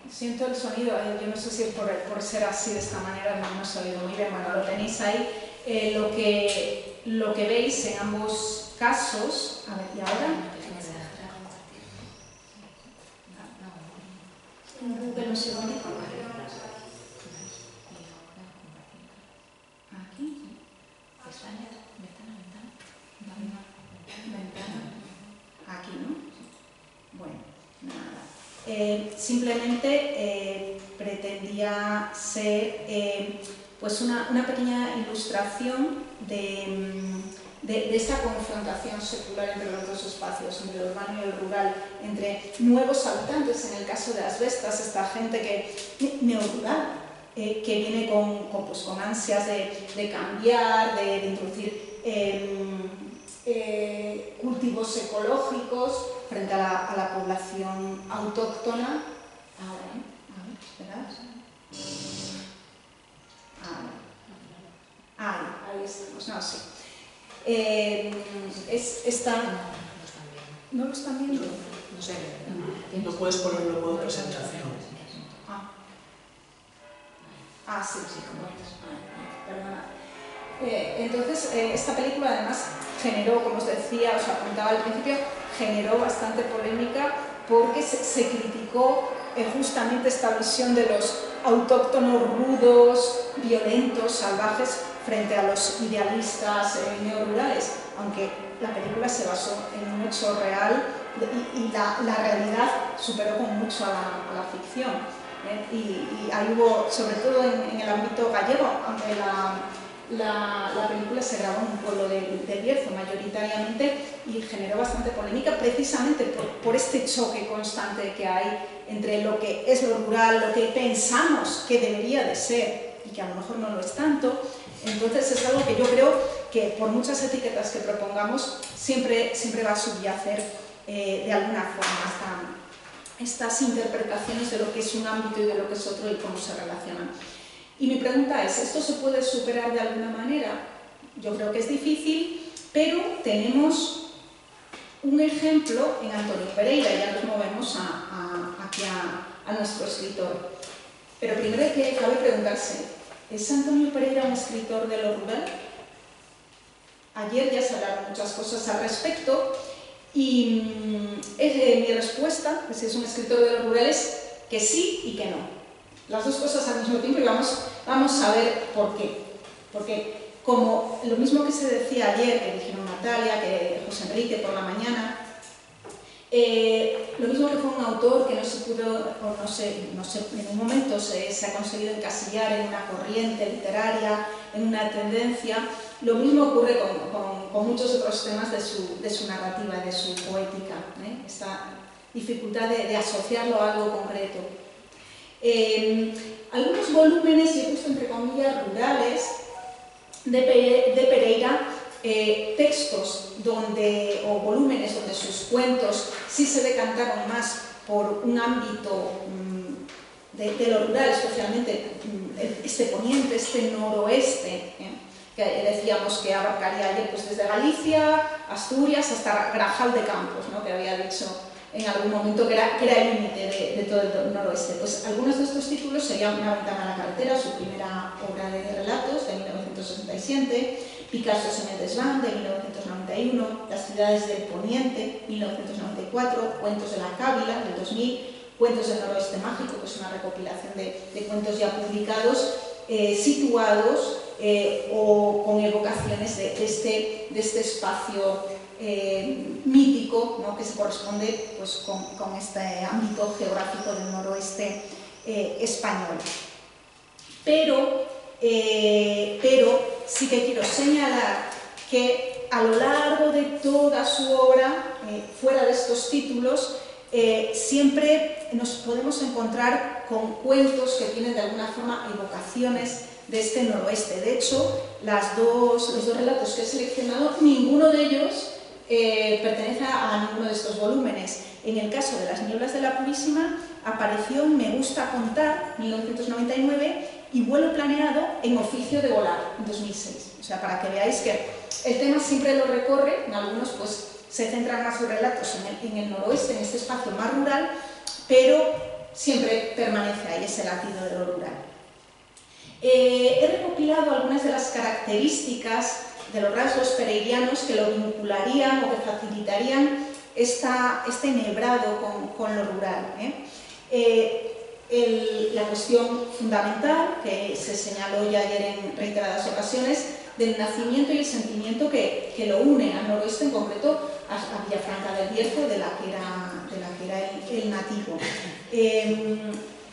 Siento el sonido, yo no sé si es por ser así de esta manera, no se ha oído muy bien, bueno, lo tenéis ahí. Lo que veis en ambos casos, a ver, ¿y ahora? Google un segundo. Aquí. Ventana. Aquí, ¿no? Bueno, nada. Simplemente pretendía ser pues una pequeña ilustración de esta confrontación secular entre los dos espacios, entre el urbano y el rural, entre nuevos habitantes, en el caso de Asbestas, esta gente neorural, que viene con ansias de cambiar, de introducir cultivos ecológicos frente a la población autóctona. Ahora, a ver, esperad. Ahí estamos, no, sí. ¿No lo están viendo? No sé. No puedes ponerlo en modo presentación. Sí, perdona. Entonces, esta película además generó, como os decía, os apuntaba al principio, generó bastante polémica porque se criticó justamente esta visión de los autóctonos rudos, violentos, salvajes, frente a los idealistas neorurales, aunque la película se basó en un hecho real y la realidad superó con mucho a la ficción. Y ahí hubo, sobre todo en el ámbito gallego, aunque la película se grabó en un pueblo de Bierzo mayoritariamente y generó bastante polémica precisamente por este choque constante que hay entre lo que es lo rural, lo que pensamos que debería de ser y que a lo mejor no lo es tanto. Entonces es algo que yo creo que por muchas etiquetas que propongamos siempre va a subyacer de alguna forma estas interpretaciones de lo que es un ámbito y de lo que es otro y cómo se relacionan. Y mi pregunta es, ¿esto se puede superar de alguna manera? Yo creo que es difícil, pero tenemos un ejemplo en Antonio Pereira, ya nos movemos aquí a nuestro escritor. Pero primero cabe preguntarse, ¿es Antonio Pereira un escritor de lo rural? Ayer ya se hablaron muchas cosas al respecto y mi respuesta, que si es un escritor de lo rural, es que sí y que no. Las dos cosas al mismo tiempo y vamos a ver por qué. Porque como lo mismo que se decía ayer, que dijeron Natalia, que José Enrique por la mañana, lo mismo que fue un autor que no se pudo, o no sé, en un momento se ha conseguido encasillar en una corriente literaria, en una tendencia, Lo mismo ocurre con muchos otros temas de su narrativa, de su poética, esta dificultad de asociarlo a algo concreto. Algunos volúmenes, y he puesto entre comillas, rurales, de Pereira, textos o volúmenes donde sus cuentos sí se decantaron más por un ámbito de lo rural, especialmente este poniente, este noroeste, que decíamos que abarcaría pues desde Galicia, Asturias, hasta Grajal de Campos, ¿no? Que había dicho en algún momento que era el límite de todo el noroeste. Pues algunos de estos títulos serían Una ventana a la carretera, su primera obra de relatos, de 1967, Picasso en el desván, de 1991, Las ciudades del poniente, 1994, Cuentos de la Cávila, del 2000, Cuentos del noroeste mágico, que es una recopilación de cuentos ya publicados, situados o con evocaciones de este espacio mítico, ¿no? Que se corresponde pues, con este ámbito geográfico del noroeste español. Pero sí que quiero señalar que a lo largo de toda su obra, fuera de estos títulos, siempre nos podemos encontrar con cuentos que tienen de alguna forma evocaciones de este noroeste. De hecho, los dos relatos que he seleccionado, ninguno de ellos pertenece a ninguno de estos volúmenes. En el caso de Las nieblas de la Purísima apareció en Me gusta contar, 1999, y Vuelo planeado en Oficio de volar, en 2006. O sea, para que veáis que el tema siempre lo recorre, en algunos pues se centran más los relatos en el noroeste, en este espacio más rural, pero siempre permanece ahí ese latido de lo rural. He recopilado algunas de las características de los rasgos pereirianos que lo vincularían o que facilitarían este enhebrado con lo rural. La cuestión fundamental, que se señaló ya ayer en reiteradas ocasiones, del nacimiento y el sentimiento que lo une al noroeste, en concreto a Villafranca del Bierzo, de la que era el nativo.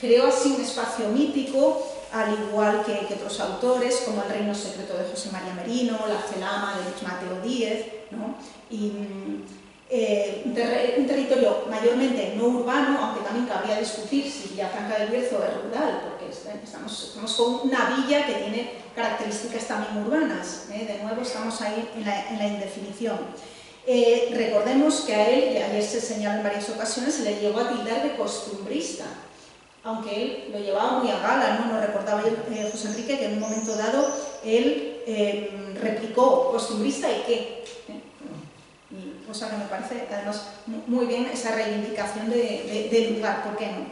Creó así un espacio mítico, al igual que otros autores, como El reino secreto de José María Merino, La celama de Luis Mateo Díez, ¿no? Y un territorio mayormente no urbano, aunque también cabría discutir si Villafranca del Bierzo es rural, porque estamos con una villa que tiene características también urbanas. De nuevo estamos ahí en la indefinición. Recordemos que a él, y ayer se señaló en varias ocasiones, se le llegó a tildar de costumbrista, aunque él lo llevaba muy a gala, ¿no? Nos recordaba José Enrique que en un momento dado él replicó costumbrista y qué, y cosa que me parece además muy bien esa reivindicación del lugar, ¿por qué no?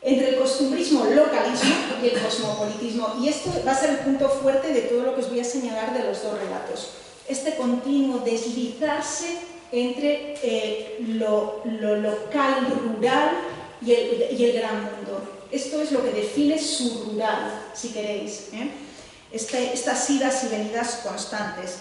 Entre el costumbrismo, localismo y el cosmopolitismo, y esto va a ser el punto fuerte de todo lo que os voy a señalar de los dos relatos, este continuo deslizarse entre lo local, rural y el gran mundo. Esto es lo que define su rural, si queréis, estas idas y venidas constantes.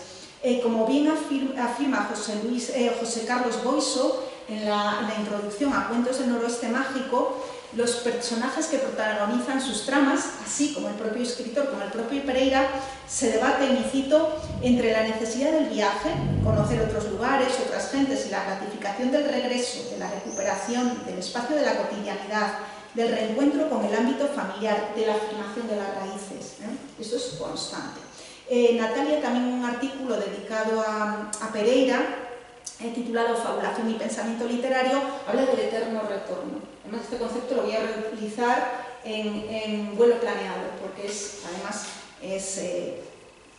Como bien afirma José Carlos Boiso en la introducción a Cuentos del Noroeste Mágico, los personajes que protagonizan sus tramas, así como el propio escritor, como el propio Pereira, se debaten, y cito, entre la necesidad del viaje, conocer otros lugares, otras gentes, y la gratificación del regreso, de la recuperación del espacio de la cotidianidad, del reencuentro con el ámbito familiar, de la afirmación de las raíces. Esto es constante. Natalia, también un artículo dedicado a Pereira, titulado Fabulación y pensamiento literario, habla del eterno retorno. Además, este concepto lo voy a reutilizar en Vuelo planeado, porque además es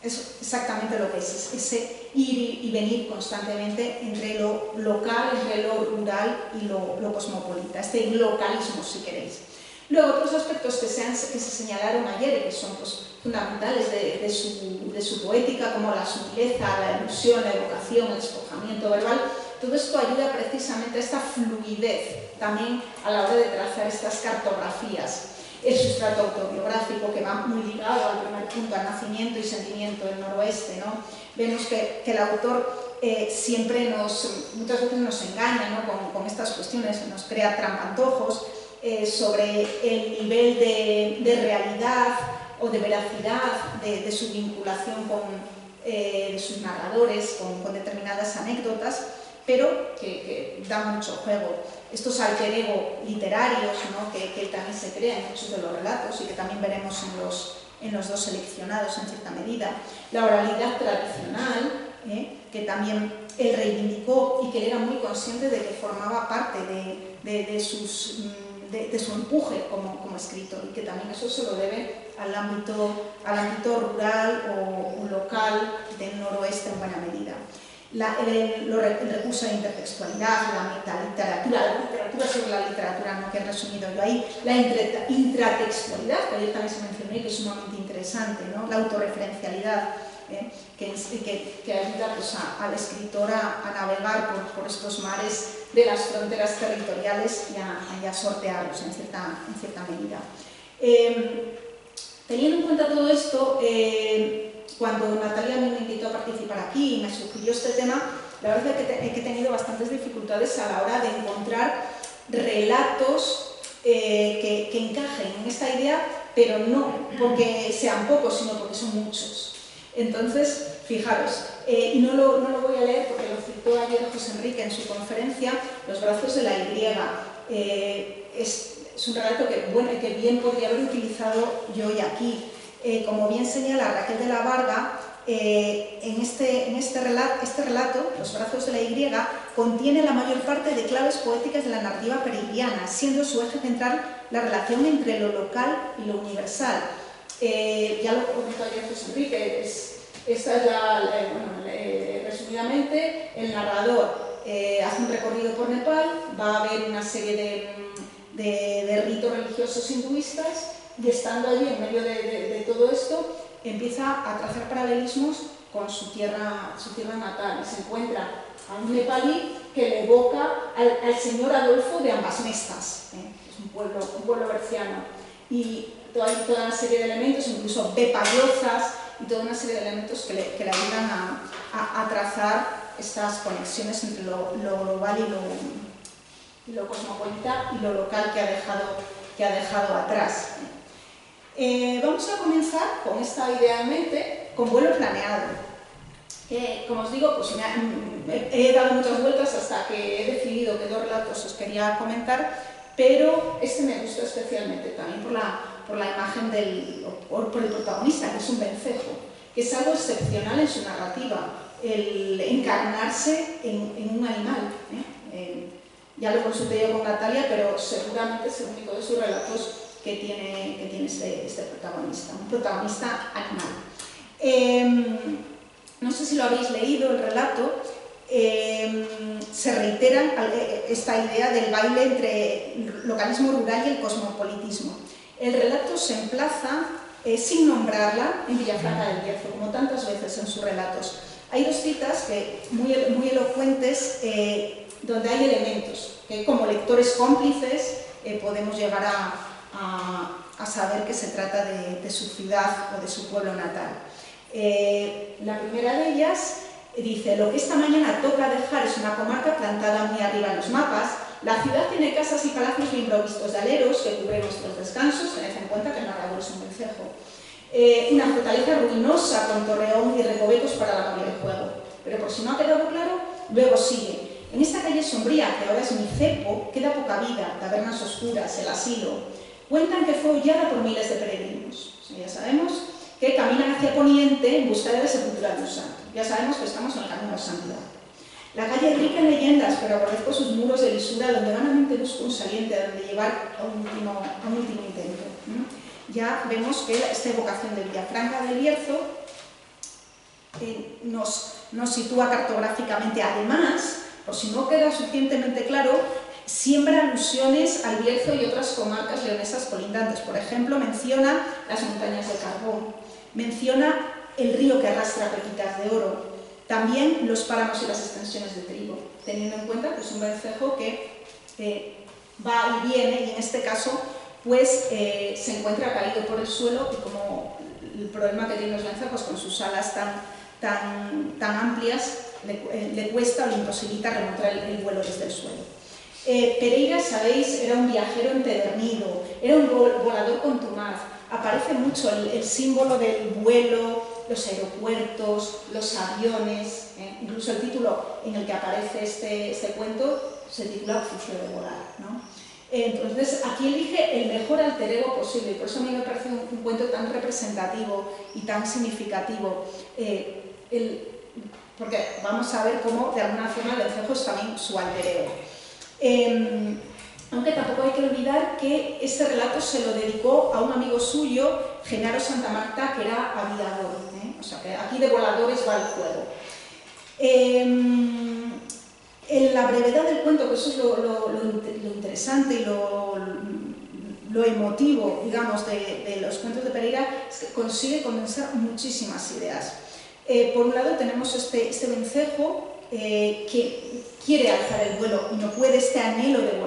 exactamente lo que es ese ir y venir constantemente entre lo local, entre lo rural y lo cosmopolita, este localismo, si queréis. Luego, otros aspectos que se señalaron ayer y que son pues, fundamentales de su poética, como la sutileza, la ilusión, la evocación, el despojamiento verbal, todo esto ayuda precisamente a esta fluidez también a la hora de trazar estas cartografías. El sustrato autobiográfico, que va muy ligado al primer punto, al nacimiento y sentimiento del noroeste, ¿no? Vemos que el autor siempre muchas veces nos engaña, ¿no? con estas cuestiones, nos crea trampantojos sobre el nivel de realidad o de veracidad de su vinculación de sus narradores con determinadas anécdotas, pero que dan mucho juego. Estos alter ego literarios, ¿no? que también se crean en muchos de los relatos y que también veremos en los dos seleccionados en cierta medida. La oralidad tradicional, que también él reivindicó y que él era muy consciente de que formaba parte de su empuje como escritor, y que también eso se lo debe al ámbito rural o local del noroeste en buena medida. El recurso de intertextualidad, la literatura sobre la literatura, ¿no? que he resumido yo ahí, la intratextualidad, que ayer también se mencionó y que es sumamente interesante, ¿no? La autorreferencialidad, que ayuda pues, al escritor a navegar por estos mares de las fronteras territoriales y a sortearlos en cierta medida. Teniendo en cuenta todo esto, cuando Natalia me invitó a participar aquí y me sugirió este tema, la verdad es que he tenido bastantes dificultades a la hora de encontrar relatos que encajen en esta idea, pero no porque sean pocos, sino porque son muchos. Entonces, fijaros, y no lo voy a leer porque lo citó ayer José Enrique en su conferencia, Los brazos de la Y. Es un relato que bien podría haber utilizado yo hoy aquí. Como bien señala Raquel de la Varga, este relato, Los brazos de la Y, contiene la mayor parte de claves poéticas de la narrativa pereiriana, siendo su eje central la relación entre lo local y lo universal. Ya lo comentó ayer José Enrique, esta es resumidamente, el narrador hace un recorrido por Nepal, va a ver una serie de ritos religiosos hinduistas, y estando allí en medio de todo esto, empieza a trazar paralelismos con su tierra natal, y se encuentra a un nepalí que le evoca al señor Adolfo de Ambasmestas, es un pueblo berciano, y toda una serie de elementos, incluso ve payozas y toda una serie de elementos que le ayudan a trazar estas conexiones entre lo global y lo cosmopolita y lo local que ha dejado atrás. Vamos a comenzar con esta idea en mente, con vuelo planeado. Como os digo, pues he dado muchas vueltas hasta que he decidido que dos relatos os quería comentar, pero este me gusta especialmente también por la imagen por el protagonista, que es un vencejo, que es algo excepcional en su narrativa, el encarnarse en un animal. Ya lo consulté yo con Natalia, pero seguramente es el único de sus relatos que tiene este protagonista, un protagonista animal. No sé si lo habéis leído, el relato. Se reitera esta idea del baile entre el localismo rural y el cosmopolitismo. El relato se emplaza, sin nombrarla, en Villafranca del Bierzo, como tantas veces en sus relatos. Hay dos citas muy elocuentes, donde hay elementos que como lectores cómplices podemos llegar a saber que se trata de su ciudad o de su pueblo natal. La primera de ellas dice: lo que esta mañana toca dejar es una comarca plantada muy arriba en los mapas. La ciudad tiene casas y palacios bien provistos de aleros que cubren nuestros descansos. Tened en cuenta que el narrador es un vencejo. Una fortaleza ruinosa con torreón y recovecos para la cabina de juego. Pero por si no ha quedado claro, luego sigue: en esta calle sombría, que ahora es mi cepo, queda poca vida, tabernas oscuras, el asilo. Cuentan que fue hollada por miles de peregrinos. O sea, ya sabemos que caminan hacia Poniente en busca de la sepultura de un santo. Ya sabemos que estamos en el camino de santidad. La calle es rica en leyendas, pero aborrezco sus muros de lisura, donde vanamente busco un saliente a donde llevar a un último intento. Ya vemos que esta evocación de Villafranca del Bierzo nos sitúa cartográficamente. Además, por si no queda suficientemente claro, siembra alusiones al Bierzo y otras comarcas leonesas colindantes. Por ejemplo, menciona las montañas de carbón, menciona el río que arrastra pepitas de oro, también los páramos y las extensiones de trigo, teniendo en cuenta que es un vencejo que va y viene, y en este caso pues se encuentra caído por el suelo, y como el problema que tienen los vencejos con sus alas tan amplias, le cuesta o le imposibilita remontar el vuelo desde el suelo. Pereira, sabéis, era un viajero empedernido, era un volador contumaz. Aparece mucho el símbolo del vuelo, los aeropuertos, los aviones, incluso el título en el que aparece este cuento se titula Oficio de volar, ¿no? Entonces aquí elige el mejor alter ego posible y por eso a mí me parece un cuento tan representativo y tan significativo, porque vamos a ver cómo de alguna forma el Vencejo es también su alter ego. Aunque tampoco hay que olvidar que este relato se lo dedicó a un amigo suyo, Genaro Santamarta, que era aviador, o sea que aquí de voladores va el juego. En la brevedad del cuento, que eso es lo interesante y lo emotivo, digamos, de los cuentos de Pereira, es que consigue condensar muchísimas ideas. Por un lado tenemos este vencejo que quiere alzar el vuelo y no puede, este anhelo de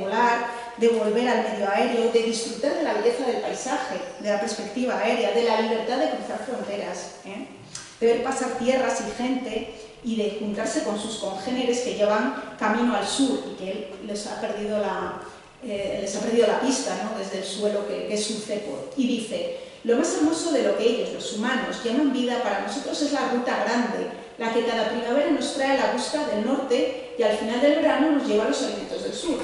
volar, de volver al medio aéreo, de disfrutar de la belleza del paisaje, de la perspectiva aérea, de la libertad de cruzar fronteras, de ver pasar tierras y gente y de juntarse con sus congéneres que llevan camino al sur y que él les ha perdido la pista, ¿no? Desde el suelo que es su cepo. Y dice: lo más hermoso de lo que ellos, los humanos, llaman vida para nosotros es la ruta grande, la que cada primavera nos trae a la busca del norte y al final del verano nos lleva a los alimentos del sur.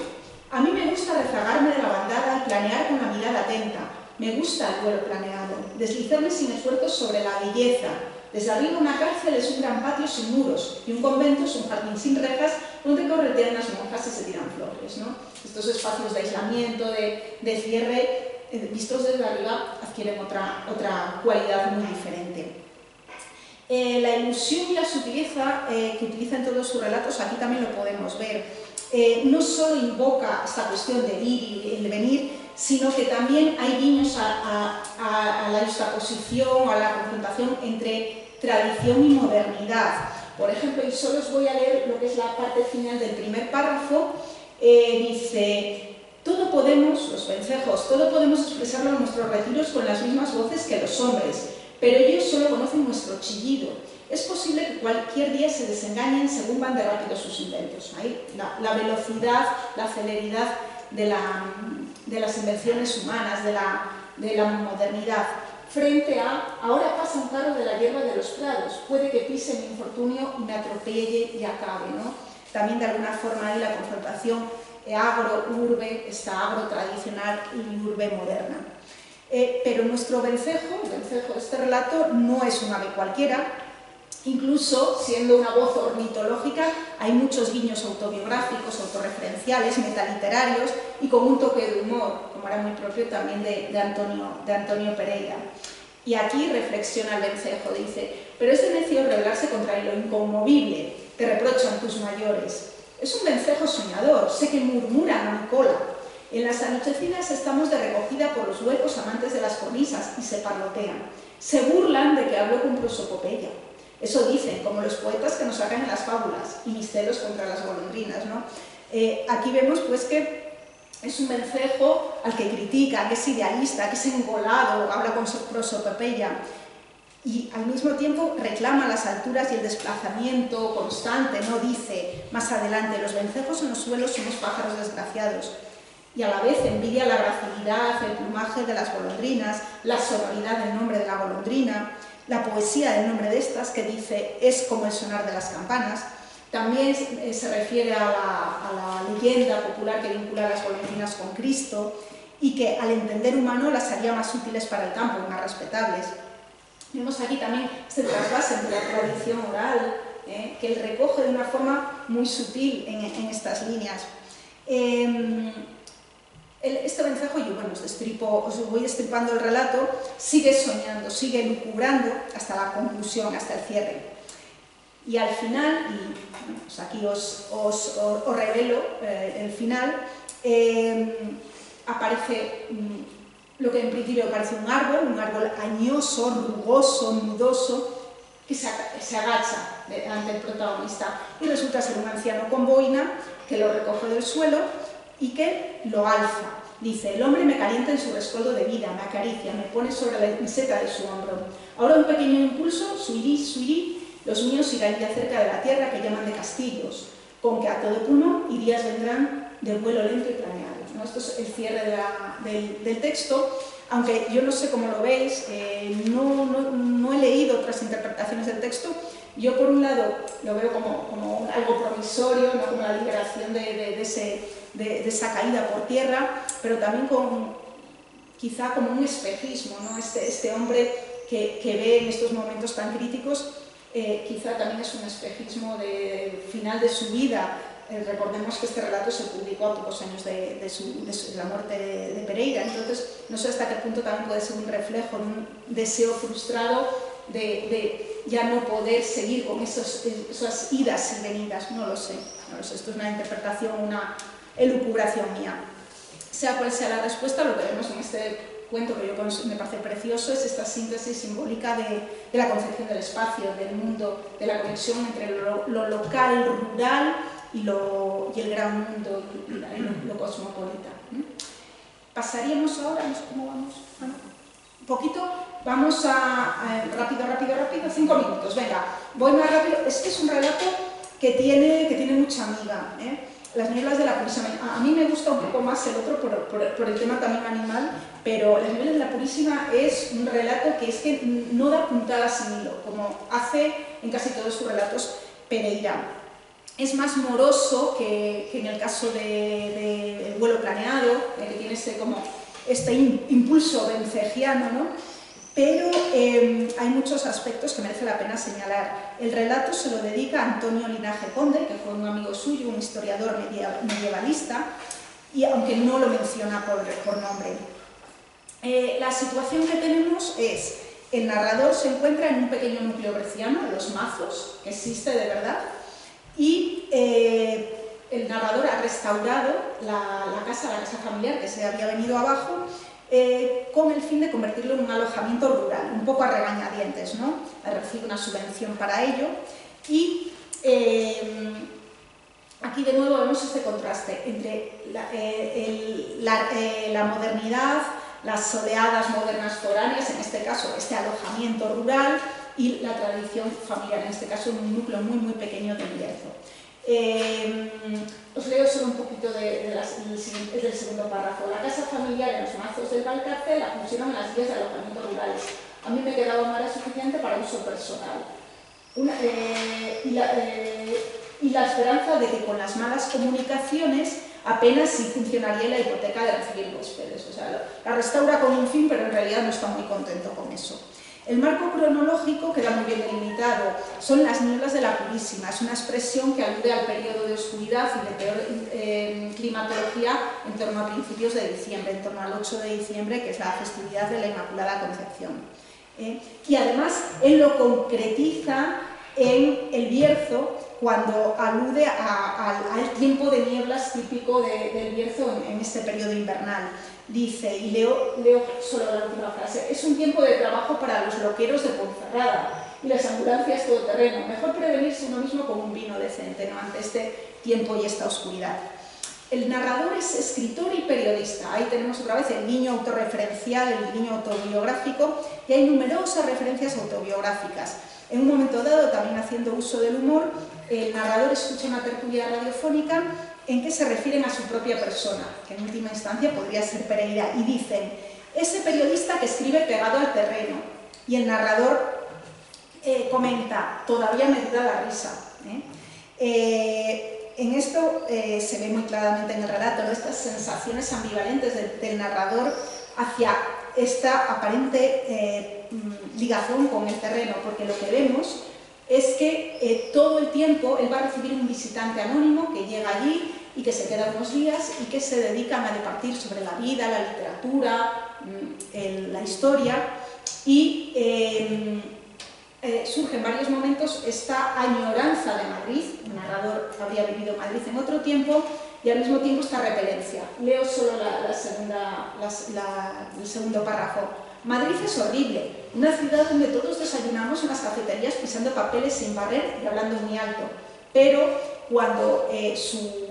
A mí me gusta rezagarme de la bandada y planear con la mirada atenta. Me gusta el vuelo planeado, deslizarme sin esfuerzos sobre la belleza. Desde arriba una cárcel es un gran patio sin muros y un convento es un jardín sin rejas donde corretean las monjas y se tiran flores, ¿no? Estos espacios de aislamiento, de cierre, vistos desde arriba, adquieren otra cualidad muy diferente. La ilusión y la sutileza que utiliza en todos sus relatos, aquí también lo podemos ver. No solo invoca esta cuestión del ir y el venir, sino que también hay guiños a la juxtaposición, a la confrontación entre tradición y modernidad. Por ejemplo, y solo os voy a leer lo que es la parte final del primer párrafo, dice: todo podemos, los vencejos, todo podemos expresarlo en nuestros retiros con las mismas voces que los hombres, pero ellos solo conocen nuestro chillido. Es posible que cualquier día se desengañen según van de rápido sus inventos. Ahí la velocidad, la celeridad de las invenciones humanas, de la modernidad, frente a: ahora pasa un carro de la hierba de los prados, puede que pise mi infortunio y me atropelle y acabe, ¿no? También de alguna forma ahí la confrontación agro-urbe, esta agro-tradicional y urbe moderna. Pero nuestro vencejo, el vencejo de este relato, no es un ave cualquiera. Incluso, siendo una voz ornitológica, hay muchos guiños autobiográficos, autorreferenciales, metaliterarios y con un toque de humor, como era muy propio también de Antonio Pereira. Y aquí reflexiona el vencejo, dice: pero es de necio rebelarse contra lo inconmovible, te reprochan tus mayores. Es un vencejo soñador, sé que murmuran a mi cola. En las anochecinas estamos de recogida por los huecos amantes de las cornisas y se parlotean. Se burlan de que hablo con prosopopeya. Eso dicen, como los poetas que nos sacan en las fábulas, y mis celos contra las golondrinas, ¿no? Aquí vemos pues que es un vencejo al que critica, que es idealista, que es engolado, habla con prosopopeya, y al mismo tiempo reclama las alturas y el desplazamiento constante, ¿no? Dice más adelante: los vencejos en los suelos somos pájaros desgraciados. Y a la vez envidia la gracilidad, el plumaje de las golondrinas, la sonoridad del nombre de la golondrina, la poesía del nombre de estas, que dice: es como el sonar de las campanas. También se refiere a la leyenda popular que vincula a las golondrinas con Cristo y que al entender humano las haría más útiles para el campo y más respetables. Vemos aquí también este trasvase entre la tradición oral, que él recoge de una forma muy sutil en estas líneas. Este vencejo, yo bueno, os voy destripando el relato, sigue soñando, sigue lucubrando hasta la conclusión, hasta el cierre. Y al final, y bueno, pues aquí os revelo el final, aparece lo que en principio parece un árbol añoso, rugoso, nudoso, que se agacha ante el protagonista y resulta ser un anciano con boina que lo recoge del suelo y que lo alza. Dice: el hombre me calienta en su rescoldo de vida, me acaricia, me pone sobre la meseta de su hombro. Ahora un pequeño impulso, suirí, los míos irán ya cerca de la tierra que llaman de castillos, con que a todo puno y días vendrán de vuelo lento y planeado, ¿no? Esto es el cierre del texto. aunque yo no sé cómo lo veis, no he leído otras interpretaciones del texto. Yo, por un lado, lo veo como algo provisorio, ¿no? Como la liberación de esa caída por tierra, pero también quizá como un espejismo, ¿no? Este hombre que ve en estos momentos tan críticos, quizá también es un espejismo del final de su vida. Recordemos que este relato se publicó a pocos años de la muerte de Pereira, entonces no sé hasta qué punto también puede ser un reflejo de un deseo frustrado de ya no poder seguir con esas idas y venidas. No lo sé, esto es una interpretación, una elucubración mía. Sea cual sea la respuesta, lo que vemos en este cuento, que me parece precioso, es esta síntesis simbólica de la concepción del espacio, del mundo, de la conexión entre lo local, rural y el gran mundo, y lo cosmopolita. Pasaríamos ahora, no sé cómo vamos, un poquito, vamos a rápido, 5 minutos, venga, voy más rápido. Es un relato que tiene mucha amiga, Las nieblas de la Purísima. A mí me gusta un poco más el otro por el tema también animal, pero Las nieblas de la Purísima es un relato que es que no da puntada sin hilo, como hace en casi todos sus relatos Pereira. Es más moroso que en el caso de El vuelo planeado, que tiene este impulso vencegiano, ¿no? Pero hay muchos aspectos que merece la pena señalar. El relato se lo dedica a Antonio Linaje Conde, que fue un amigo suyo, un historiador medievalista, y aunque no lo menciona por nombre. La situación que tenemos es: el narrador se encuentra en un pequeño núcleo berciano, de Los Mazos, que existe de verdad, y el narrador ha restaurado la casa familiar que se había venido abajo, con el fin de convertirlo en un alojamiento rural, un poco a regañadientes, ¿no? Recibe una subvención para ello y aquí de nuevo vemos este contraste entre la modernidad, las oleadas modernas foráneas, en este caso este alojamiento rural, y la tradición familiar, en este caso un núcleo muy pequeño de Bierzo. Os leo solo un poquito del segundo párrafo. La casa familiar en Los Mazos del Valcárcel la pusieron en las guías de alojamiento rurales. A mí me quedaba un área suficiente para uso personal. Y la esperanza de que con las malas comunicaciones apenas sí funcionaría la hipoteca de recibir huéspedes. O sea, la restaura con un fin, pero en realidad no está muy contento con eso. El marco cronológico queda muy bien delimitado. Son las nieblas de la Purísima. Es una expresión que alude al periodo de oscuridad y de peor climatología en torno a principios de diciembre, en torno al 8 de diciembre, que es la festividad de la Inmaculada Concepción. Y además él lo concretiza en el Bierzo, cuando alude al tiempo de nieblas típico del Bierzo en este periodo invernal. Dice, y leo solo la última frase: es un tiempo de trabajo para los loqueros de Ponferrada y las ambulancias todoterreno. Mejor prevenirse uno mismo con un vino decente, ¿no?, ante este tiempo y esta oscuridad. El narrador es escritor y periodista. Ahí tenemos otra vez el guiño autorreferencial, el guiño autobiográfico, y hay numerosas referencias autobiográficas. En un momento dado, también haciendo uso del humor, el narrador escucha una tertulia radiofónica en que se refieren a su propia persona, que en última instancia podría ser Pereira, y dicen: ese periodista que escribe pegado al terreno. Y el narrador comenta: todavía me da la risa. En esto se ve muy claramente en el relato, ¿no?, estas sensaciones ambivalentes del narrador hacia esta aparente ligación con el terreno, porque lo que vemos es que todo el tiempo él va a recibir un visitante anónimo que llega allí y que se queda unos días y que se dedican a departir sobre la vida, la literatura, la historia, y surge en varios momentos esta añoranza de Madrid. El narrador habría vivido en Madrid en otro tiempo, y al mismo tiempo esta repelencia. Leo solo el segundo párrafo. Madrid es horrible, una ciudad donde todos desayunamos en las cafeterías pisando papeles sin barrer y hablando muy alto. Pero cuando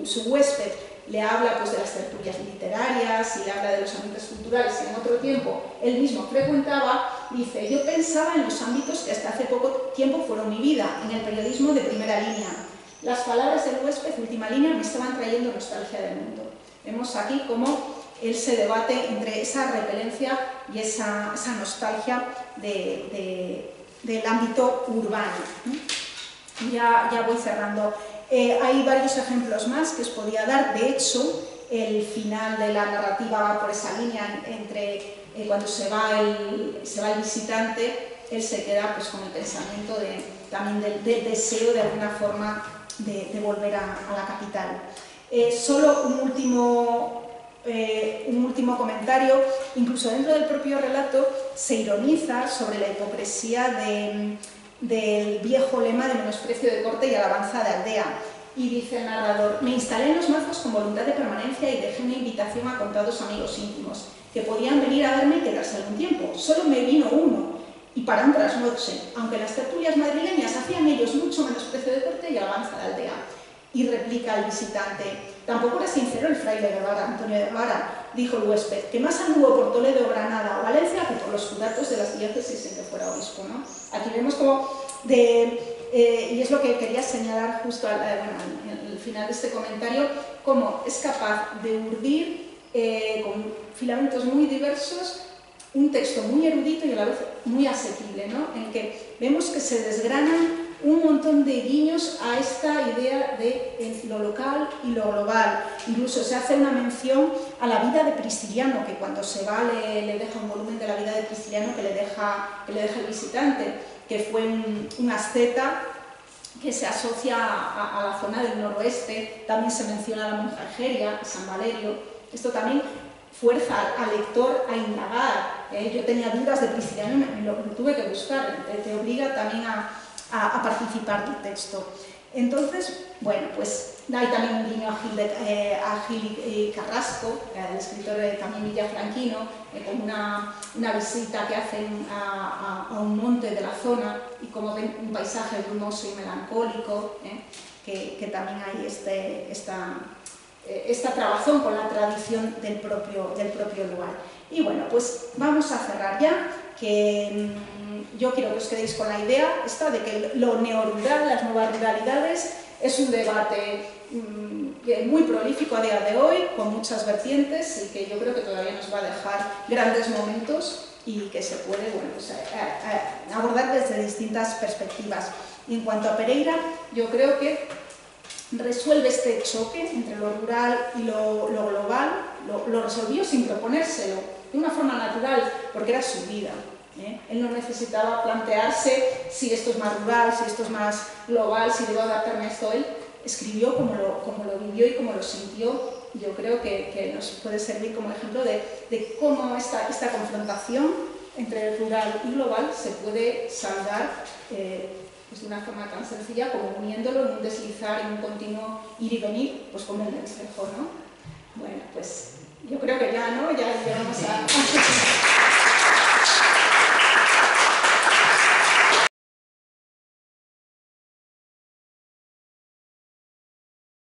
su huésped le habla pues, de las tertulias literarias y le habla de los ámbitos culturales que en otro tiempo él mismo frecuentaba, dice: yo pensaba en los ámbitos que hasta hace poco tiempo fueron mi vida, en el periodismo de primera línea. Las palabras del huésped, última línea, me estaban trayendo nostalgia del mundo. Vemos aquí cómo él se debate entre esa repelencia y esa nostalgia del ámbito urbano. Ya voy cerrando. Hay varios ejemplos más que os podía dar. De hecho, el final de la narrativa va por esa línea entre cuando se va el visitante, él se queda pues, con el pensamiento también del deseo de alguna forma de volver a la capital. Solo un último comentario. Incluso dentro del propio relato se ironiza sobre la hipocresía del viejo lema de menosprecio de corte y alabanza de aldea. Y dice el narrador: me instalé en los mazos con voluntad de permanencia y dejé una invitación a contados amigos íntimos, que podían venir a verme y quedarse algún tiempo. Solo me vino uno, y para un trasnoche, aunque las tertulias madrileñas hacían ellos mucho menosprecio de corte y alabanza de aldea. Y replica el visitante: tampoco era sincero el fraile Guevara, Antonio de Guevara, dijo el huésped, que más anduvo por Toledo, Granada o Valencia que por los curatos de las diócesis en que fuera obispo, ¿no? Aquí vemos como y es lo que quería señalar justo en el final de este comentario, cómo es capaz de urdir con filamentos muy diversos un texto muy erudito y a la vez muy asequible, ¿no? En el que vemos que se desgranan un montón de guiños a esta idea de lo local y lo global. Incluso se hace una mención a la vida de Prisciliano, que cuando se va le deja un volumen de la vida de Prisciliano que le deja el visitante, que fue un asceta que se asocia a la zona del noroeste. También se menciona a la monja Egeria, a San Valerio. Esto también fuerza al lector a indagar. Yo tenía dudas de Prisciliano, me lo tuve que buscar. Te obliga también a participar del texto. Entonces, bueno, pues hay también un guiño a Gil Carrasco, el escritor también villafranquino, con una visita que hacen a un monte de la zona y como ven un paisaje brumoso y melancólico, que también hay esta trabazón con la tradición del propio lugar. Y bueno, pues vamos a cerrar ya, que yo quiero que os quedéis con la idea esta de que lo neorural, las nuevas ruralidades, es un debate muy prolífico a día de hoy, con muchas vertientes y que yo creo que todavía nos va a dejar grandes momentos y que se puede pues, abordar desde distintas perspectivas. Y en cuanto a Pereira, yo creo que resuelve este choque entre lo rural y lo global, lo resolvió sin proponérselo, de una forma natural, porque era su vida. Él no necesitaba plantearse si esto es más rural, si esto es más global, si debo adaptarme a esto. Él escribió como lo vivió y como lo sintió. Yo creo que nos puede servir como ejemplo de cómo esta confrontación entre rural y global se puede saldar pues de una forma tan sencilla como uniéndolo en un deslizar, en un continuo ir y venir, pues como un espejo, ¿no? Bueno, pues yo creo que ya, ¿no? Ya vamos a...